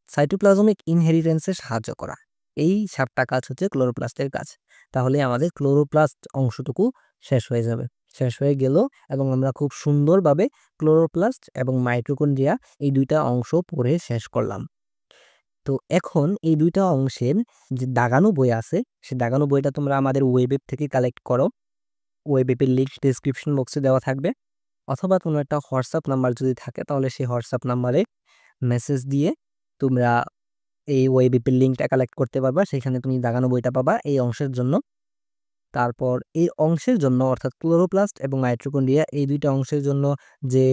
সাইটোপ্লাজমিক ইনহেরিটেন্সে সাহায্য করা। এই 7টা কাজ হচ্ছে ক্লোরোপ্লাস্টের কাজ। তাহলে আমাদের ক্লোরোপ্লাস্ট অংশটুকু শেষ হয়ে যাবে, শেষ হয়ে গেল, এবং আমরা খুব সুন্দরভাবে ক্লোরোপ্লাস্ট এবং মাইটোকন্ড্রিয়া এই 2টা অংশ পড়ে শেষ করলাম। তো এখন এই 2টা অংশের যে দাগানো বই আছে, সে দাগানো বইটা তোমরা আমাদের ওয়েব থেকে কালেক্ট করো। ওয়েবের লিঙ্ক ডেসক্রিপশন বক্সে দেওয়া থাকবে, অথবা কোনো একটা হোয়াটসঅ্যাপ নাম্বার যদি থাকে তাহলে সেই হোয়াটসঅ্যাপ নাম্বারে মেসেজ দিয়ে তোমরা এই ওয়েবের লিঙ্কটা কালেক্ট করতে পারবা। সেখানে তুমি দাগানো বইটা পাবা এই অংশের জন্য। তারপর এই অংশের জন্য, অর্থাৎ ক্লোরোপ্লাস্ট এবং মাইটোকন্ড্রিয়া এই 2টা অংশের জন্য যে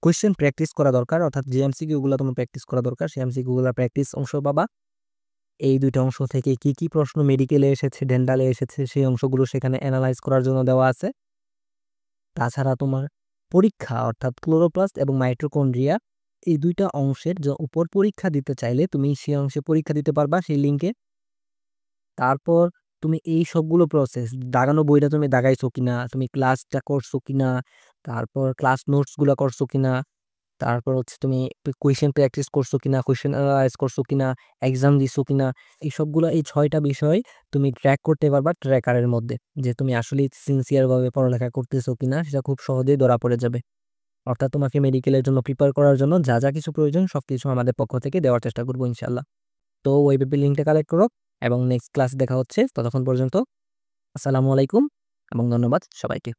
কোয়েশ্চেন প্র্যাকটিস করা দরকার, অর্থাৎ যে এমসিকিউগুলো তোমার প্র্যাকটিস করা দরকার, সেই এমসিকিউগুলো প্র্যাকটিস অংশ পাবা। এই 2টা অংশ থেকে কি কি প্রশ্ন মেডিকেলে এসেছে, ডেন্টালে এসেছে, সেই অংশগুলো সেখানে অ্যানালাইজ করার জন্য দেওয়া আছে। তাছাড়া তোমার পরীক্ষা, অর্থাৎ ক্লোরোপ্লাস্ট এবং মাইটোকন্ড্রিয়া এই 2টা অংশের উপর পরীক্ষা দিতে চাইলে তুমি সেই অংশে পরীক্ষা দিতে পারবা সেই লিঙ্কে। তারপর তুমি এই সবগুলো প্রসেস, দাগানো বইটা তুমি দাগাইছো কিনা, তুমি ক্লাসটা করছো কিনা, তারপর ক্লাস নোটসগুলো করছো কিনা, তারপর হচ্ছে তুমি কোয়েশ্চেন প্র্যাকটিস করছো কিনা, কোয়েশ্চেন অ্যানালাইজ করছো কিনা, এক্সাম দিছো কিনা, এই সবগুলো, এই 6টা বিষয় তুমি ট্র্যাক করতে পারবা ট্র্যাকারের মধ্যে, যে তুমি আসলে সিনসিয়ারভাবে পড়ালেখা করতেছো কিনা সেটা খুব সহজেই ধরা পড়ে যাবে। অর্থাৎ তোমাকে মেডিকেলের জন্য প্রিপেয়ার করার জন্য যা যা কিছু প্রয়োজন সবকিছু আমাদের পক্ষ থেকে দেওয়ার চেষ্টা করবো ইনশাল্লাহ। তো ওয়েবের লিঙ্কটা কালেক্ট করো, এবং নেক্সট ক্লাস দেখা হচ্ছে। ততক্ষণ পর্যন্ত আসসালামু আলাইকুম এবং ধন্যবাদ সবাইকে।